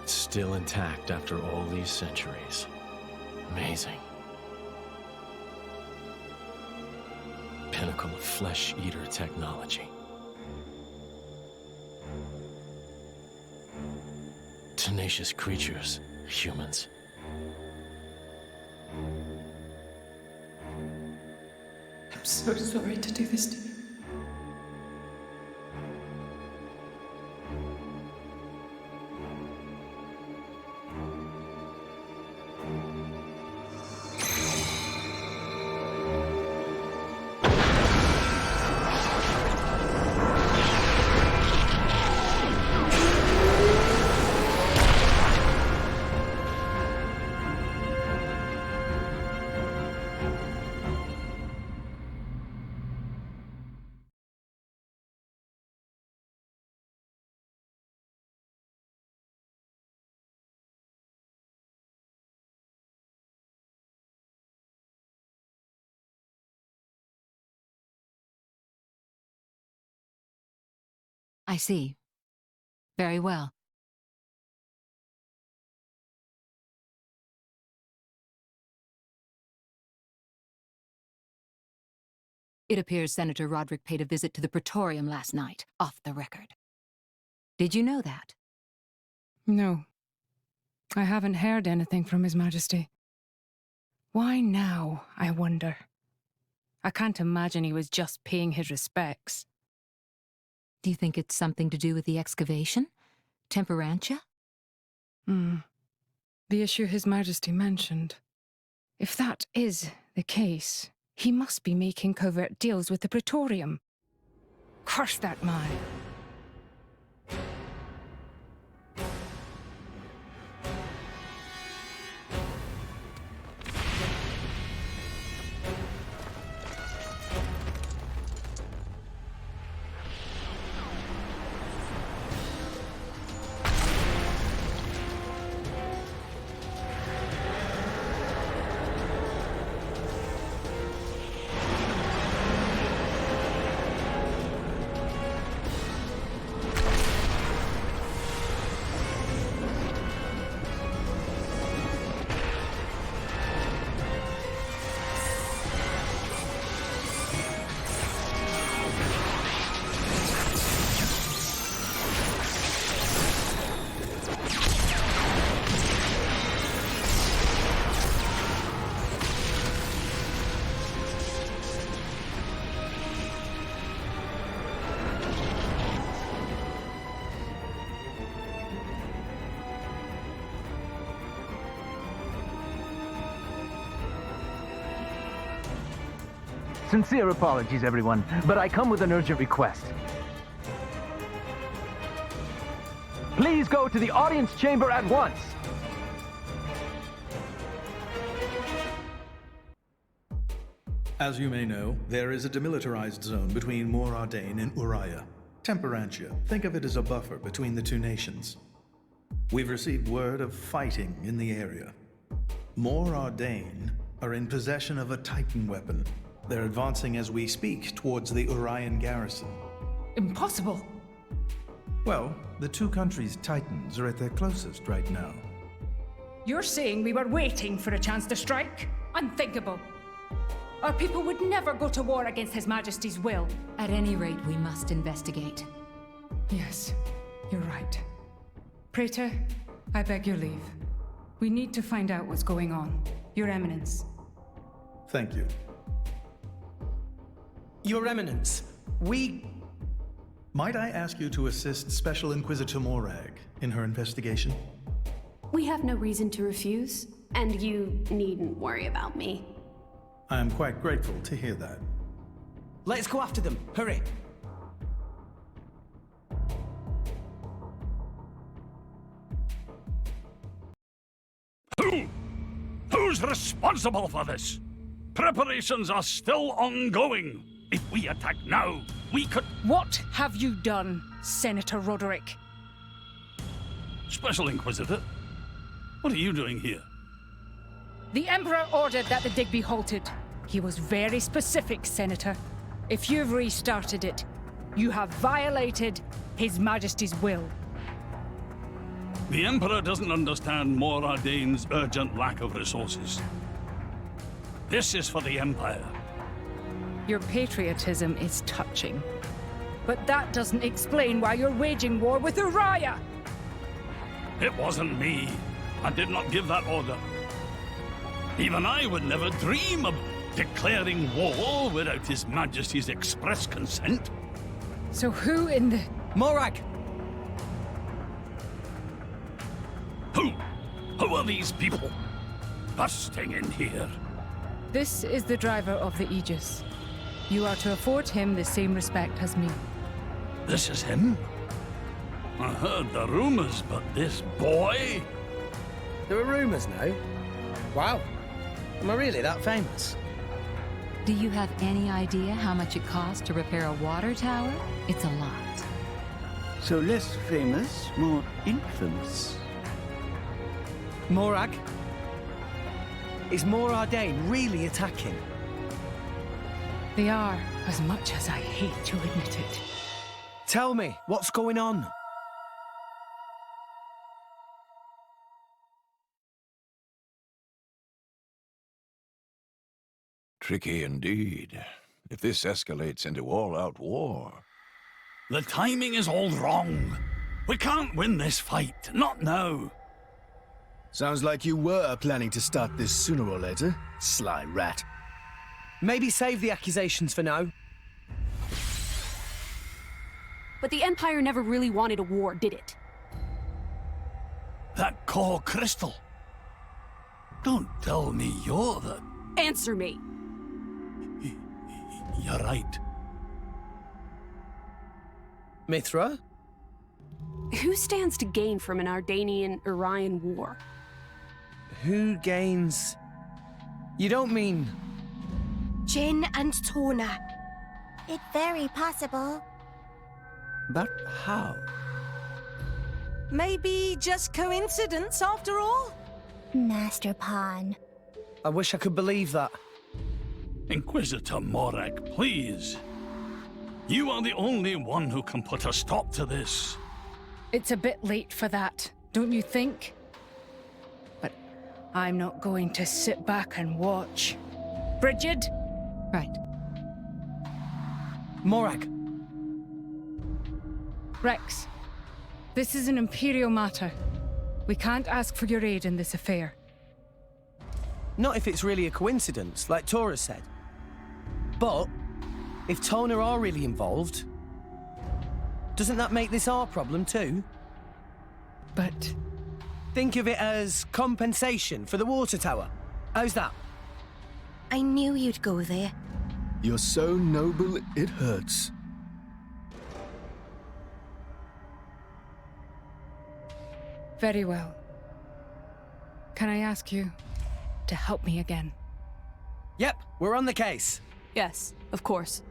Still intact after all these centuries. Amazing. Pinnacle of flesh-eater technology. Tenacious creatures, humans. I'm so sorry to do this to you. I see. Very well. It appears Senator Roderich paid a visit to the Praetorium last night, off the record. Did you know that? No. I haven't heard anything from His Majesty. Why now, I wonder? I can't imagine he was just paying his respects. Do you think it's something to do with the excavation? Temperantia? The issue His Majesty mentioned. If that is the case, he must be making covert deals with the Praetorium. Curse that man! Sincere apologies, everyone, but I come with an urgent request. Please go to the audience chamber at once. As you may know, there is a demilitarized zone between Morag and Uriah. Temperantia. Think of it as a buffer between the two nations. We've received word of fighting in the area. Morag are in possession of a Titan weapon. They're advancing as we speak towards the Urian garrison. Impossible. Well, the two countries' Titans are at their closest right now. You're saying we were waiting for a chance to strike? Unthinkable. Our people would never go to war against His Majesty's will. At any rate, we must investigate. Yes, you're right. Praetor, I beg your leave. We need to find out what's going on. Your Eminence. Thank you. Your Eminence, Might I ask you to assist Special Inquisitor Morag in her investigation? We have no reason to refuse, and you needn't worry about me. I am quite grateful to hear that. Let's go after them. Hurry. Who's responsible for this? Preparations are still ongoing. If we attack now, we could... What have you done, Senator Roderich? Special Inquisitor, what are you doing here? The Emperor ordered that the dig be halted. He was very specific, Senator. If you've restarted it, you have violated His Majesty's will. The Emperor doesn't understand Morag's urgent lack of resources. This is for the Empire. Your patriotism is touching. But that doesn't explain why you're waging war with Uriah! It wasn't me. I did not give that order. Even I would never dream of declaring war without His Majesty's express consent. So who in the... Morag! Who are these people busting in here? This is the driver of the Aegis. You are to afford him the same respect as me. This is him? I heard the rumors, but this boy? There are rumors now? Wow. Am I really that famous? Do you have any idea how much it costs to repair a water tower? It's a lot. So less famous, more infamous. Morag? Is Morag really attacking? They are, as much as I hate to admit it. Tell me, what's going on? Tricky indeed. If this escalates into all-out war... The timing is all wrong. We can't win this fight, not now. Sounds like you were planning to start this sooner or later, sly rat. Maybe save the accusations for now. But the Empire never really wanted a war, did it? That core crystal. Don't tell me you're the... Answer me! You're right. Mithra? Who stands to gain from an Ardanian-Urian war? Who gains... You don't mean... Jin and Tona. It's very possible. But how? Maybe just coincidence after all? Master Pawn. I wish I could believe that. Inquisitor Morag, please. You are the only one who can put a stop to this. It's a bit late for that, don't you think? But I'm not going to sit back and watch. Brigid? Right. Morag. Rex, this is an Imperial matter. We can't ask for your aid in this affair. Not if it's really a coincidence, like Tora said. But, if Tona are really involved, doesn't that make this our problem too? But... Think of it as compensation for the water tower. How's that? I knew you'd go there. You're so noble, it hurts. Very well. Can I ask you to help me again? Yep, we're on the case. Yes, of course.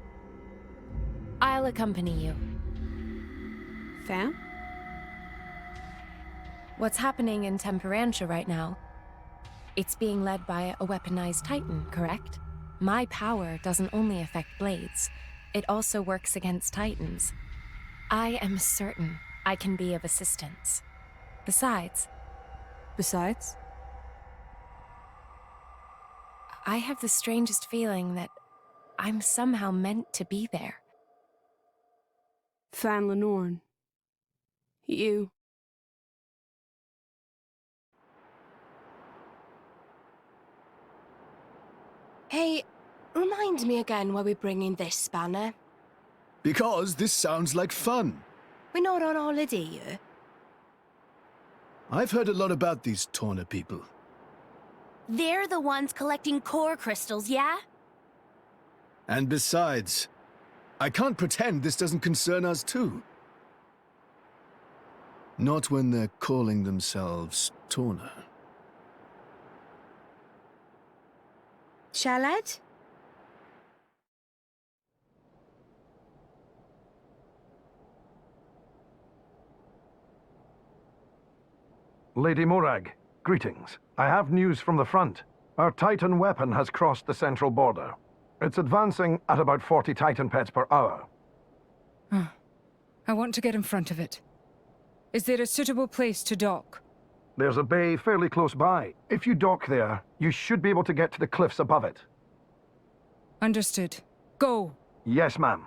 I'll accompany you. Fam? What's happening in Temperantia right now? It's being led by a weaponized Titan, correct? My power doesn't only affect blades, it also works against Titans. I am certain I can be of assistance. Besides? I have the strangest feeling that I'm somehow meant to be there. Fan Lenorn. You. Hey, remind me again why we're bringing this spanner. Because this sounds like fun. We're not on holiday here. I've heard a lot about these Torna people. They're the ones collecting core crystals, yeah? And besides, I can't pretend this doesn't concern us too. Not when they're calling themselves Torna. Shalad? Lady Morag, greetings. I have news from the front. Our Titan weapon has crossed the central border. It's advancing at about 40 Titan pets per hour. I want to get in front of it. Is there a suitable place to dock? There's a bay fairly close by. If you dock there, you should be able to get to the cliffs above it. Understood. Go! Yes, ma'am.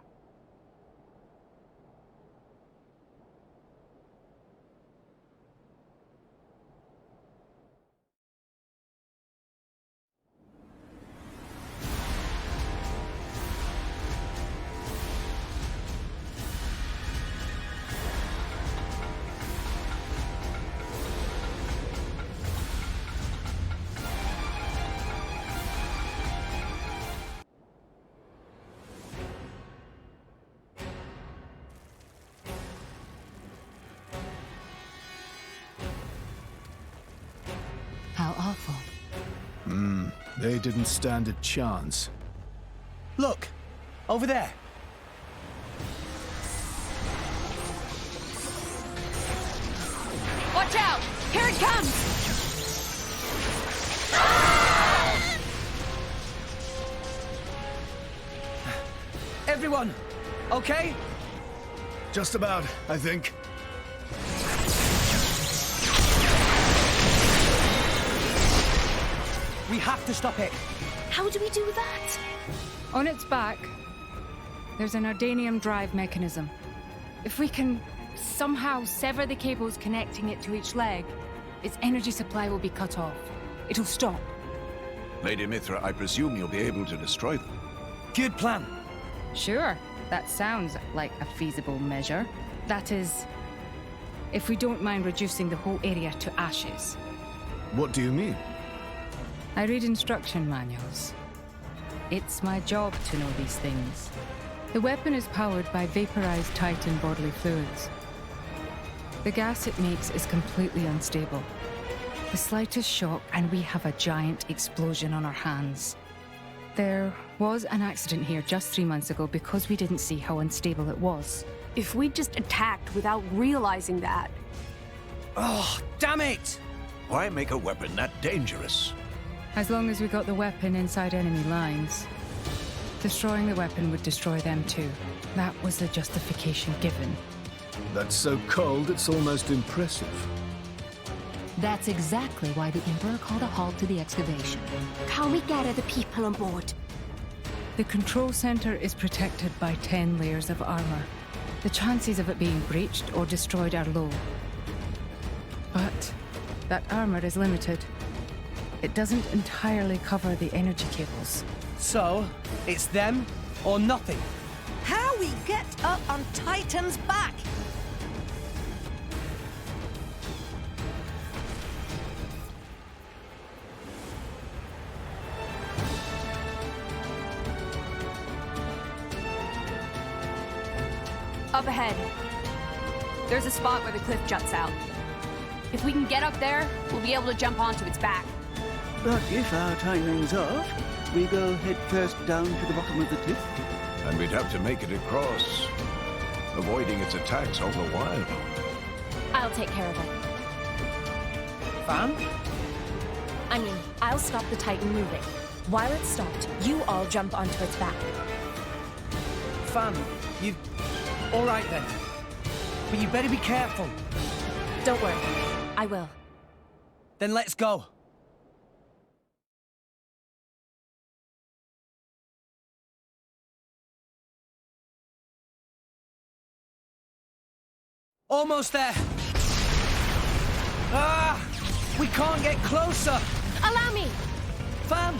How awful. They didn't stand a chance. Look! Over there! Watch out! Here it comes! Everyone, okay? Just about, I think. We have to stop it. How do we do that? On its back, there's an Ardanium drive mechanism. If we can somehow sever the cables connecting it to each leg, its energy supply will be cut off. It'll stop. Lady Mithra, I presume you'll be able to destroy them. Good plan. Sure, that sounds like a feasible measure. That is, if we don't mind reducing the whole area to ashes. What do you mean? I read instruction manuals. It's my job to know these things. The weapon is powered by vaporized Titan bodily fluids. The gas it makes is completely unstable. The slightest shock and we have a giant explosion on our hands. There was an accident here just 3 months ago because we didn't see how unstable it was. If we just attacked without realizing that... Oh, damn it! Why make a weapon that dangerous? As long as we got the weapon inside enemy lines, destroying the weapon would destroy them too. That was the justification given. That's so cold, it's almost impressive. That's exactly why the Emperor called a halt to the excavation. Can we get other people on board? The control center is protected by 10 layers of armor. The chances of it being breached or destroyed are low. But that armor is limited. It doesn't entirely cover the energy cables. So, it's them or nothing. How we get up on Titan's back? Up ahead. There's a spot where the cliff juts out. If we can get up there, we'll be able to jump onto its back. But if our timing's off, we go head first down to the bottom of the cliff. And we'd have to make it across, avoiding its attacks all the while. I'll take care of it. Fan? I mean, I'll stop the Titan moving. While it's stopped, you all jump onto its back. Fan, you... All right then. But you better be careful. Don't worry. I will. Then let's go. Almost there. Ah! We can't get closer. Allow me! Fan!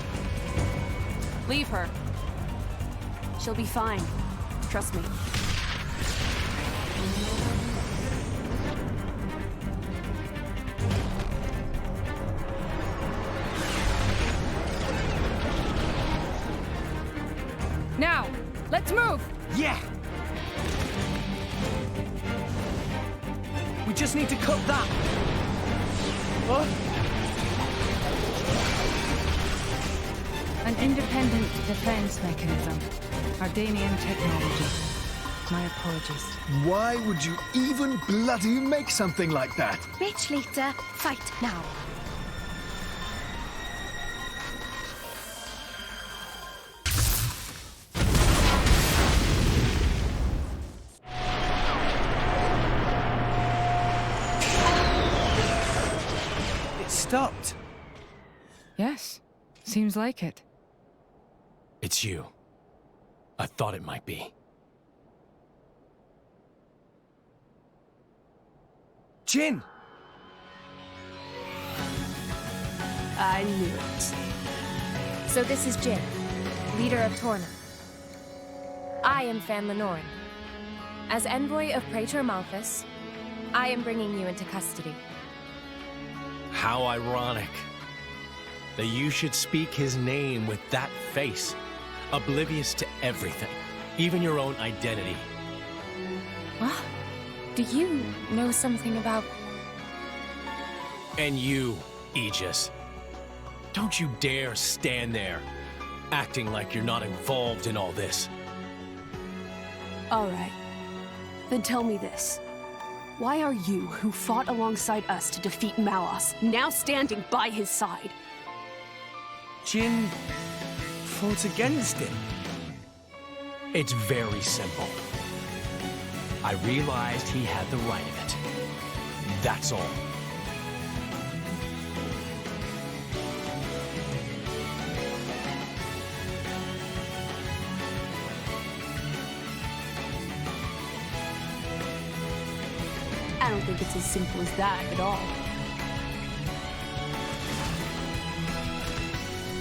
Leave her. She'll be fine. Trust me. Now, let's move! Yeah! We just need to cut that. What? An independent defense mechanism. Ardanian technology. My apologies. Why would you even bloody make something like that? Rich later, fight now. It stopped. Yes, seems like it. It's you. I thought it might be. Jin! I knew it. So this is Jin, leader of Torna. I am Fan Lenoren. As Envoy of Praetor Malphus, I am bringing you into custody. How ironic that you should speak his name with that face, oblivious to everything, even your own identity. What? Do you know something about... And you, Aegis. Don't you dare stand there, acting like you're not involved in all this. All right. Then tell me this. Why are you, who fought alongside us to defeat Malos, now standing by his side? Jin fought against him. It's very simple. I realized he had the right of it. That's all. I don't think it's as simple as that at all.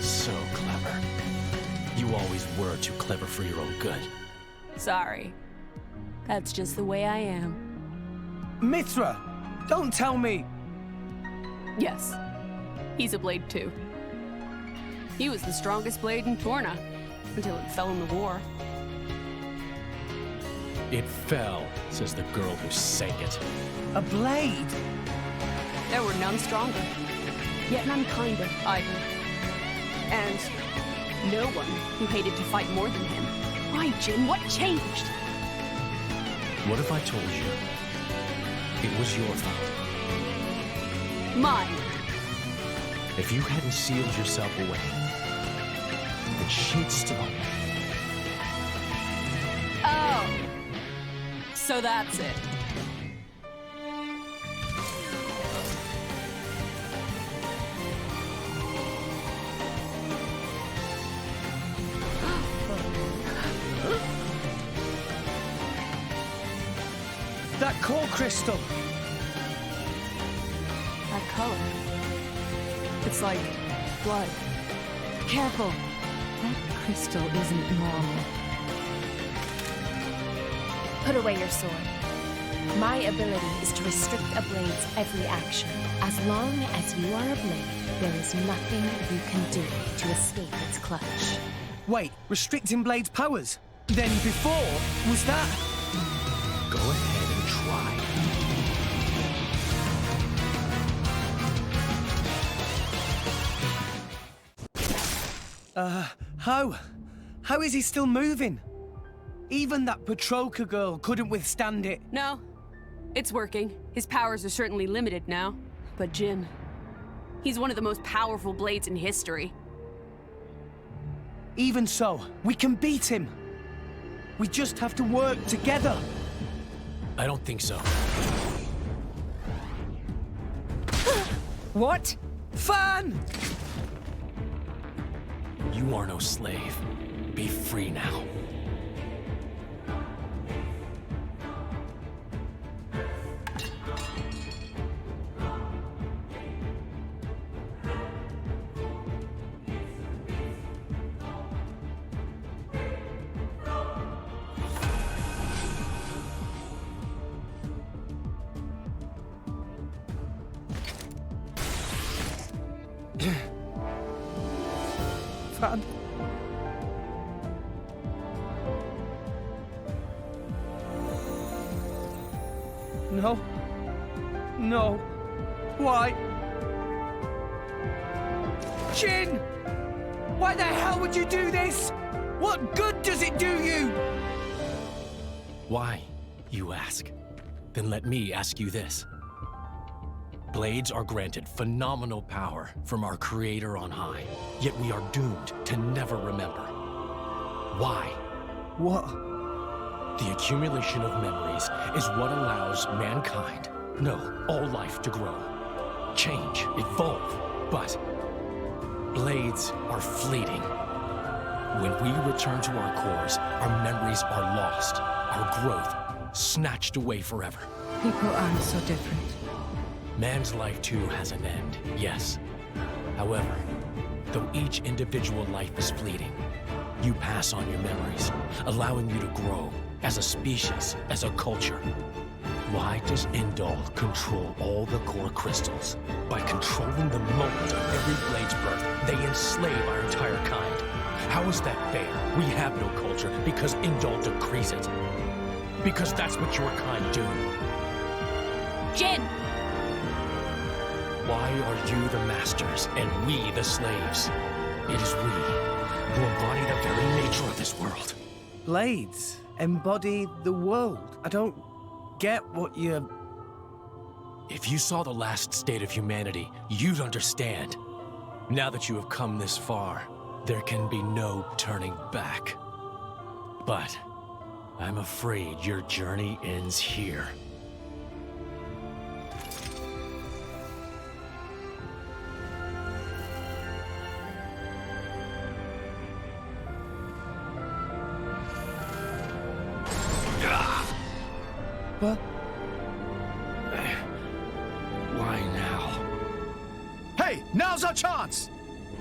So clever. You always were too clever for your own good. Sorry. That's just the way I am. Mithra! Don't tell me! Yes. He's a blade too. He was the strongest blade in Torna, until it fell in the war. It fell, says the girl who sank it. A blade? There were none stronger, yet none kinder either. And no one who hated to fight more than him. Why, Jin? What changed? What if I told you it was your fault? Mine. If you hadn't sealed yourself away, then she'd still... Oh. So that's it. That core crystal! That color. It's like blood. Careful. That crystal isn't normal. Put away your sword. My ability is to restrict a blade's every action. As long as you are a blade, there is nothing you can do to escape its clutch. Wait, restricting Blade's powers? Then before, was that... Go ahead and try. How is he still moving? Even that Petroka girl couldn't withstand it. No, it's working. His powers are certainly limited now. But Jin, he's one of the most powerful blades in history. Even so, we can beat him. We just have to work together. I don't think so. What? Fan! You are no slave. Be free now. Fan. No. No. Why? Jin! Why the hell would you do this? What good does it do you? Why, you ask? Then let me ask you this. Blades are granted phenomenal power from our Creator on high, yet we are doomed to never remember. Why? What? The accumulation of memories is what allows mankind, no, all life to grow, change, evolve. But blades are fleeting. When we return to our cores, our memories are lost, our growth snatched away forever. People aren't so different. Man's life too has an end, yes. However, though each individual life is fleeting, you pass on your memories, allowing you to grow as a species, as a culture. Why does Indol control all the core crystals? By controlling the moment of every blade's birth, they enslave our entire kind. How is that fair? We have no culture because Indol decrees it. Because that's what your kind do. Jin! Why are you the masters and we the slaves? It is we who embody the very nature of this world. Blades embody the world. I don't get what you're... If you saw the last state of humanity, you'd understand. Now that you have come this far, there can be no turning back. But I'm afraid your journey ends here. What? Why now? Hey, now's our chance!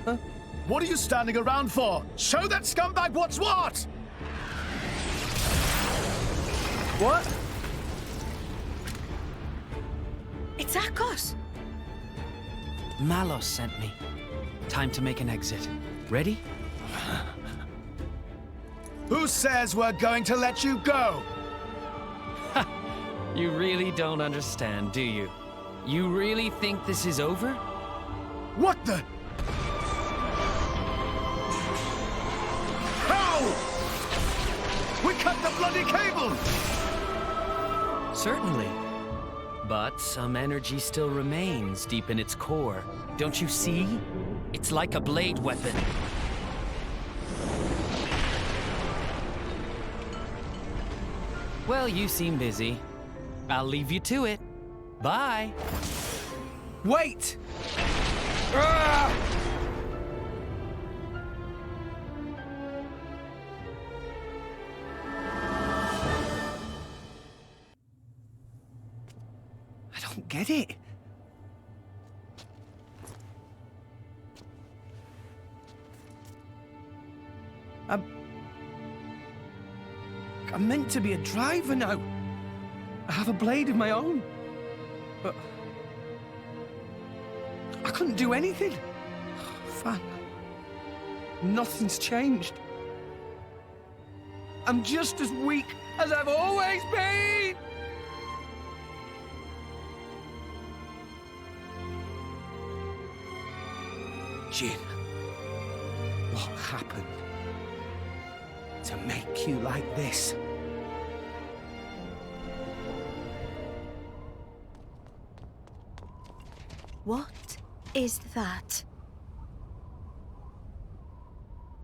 Huh? What are you standing around for? Show that scumbag what's what! What? It's Akos! Malos sent me. Time to make an exit. Ready? Who says we're going to let you go? You really don't understand, do you? You really think this is over? What the? How? We cut the bloody cable! Certainly. But some energy still remains deep in its core. Don't you see? It's like a blade weapon. Well, you seem busy. I'll leave you to it. Bye. Wait! Ah! I don't get it. I'm meant to be a driver now. I have a blade of my own. But I couldn't do anything. Fan. Nothing's changed. I'm just as weak as I've always been! Jin, what happened to make you like this? What is that?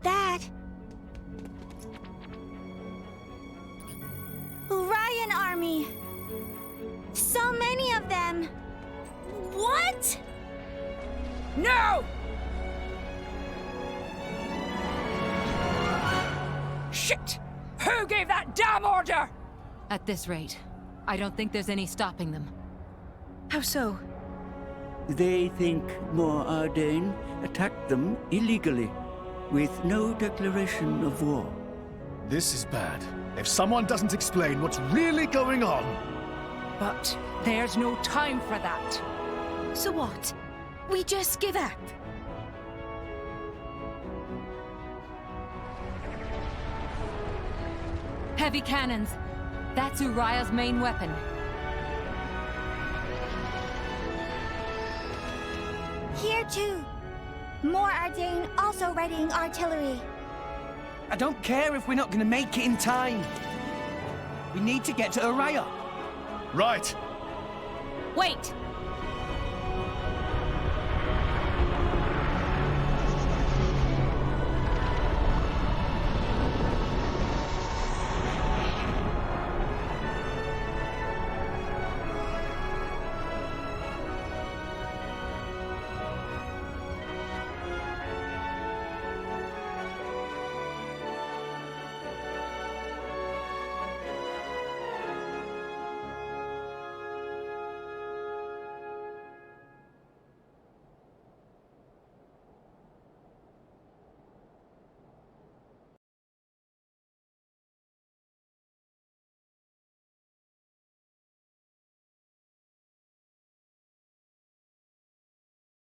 Dad! Orion army! So many of them! What? No! Shit! Who gave that damn order? At this rate, I don't think there's any stopping them. How so? They think Mor Ardain attacked them illegally, with no declaration of war. This is bad. If someone doesn't explain what's really going on... But there's no time for that. So what? We just give up? Heavy cannons. That's Uriah's main weapon. Here too. Mor Ardain also readying artillery. I don't care if we're not gonna make it in time. We need to get to Uriah. Right. Wait!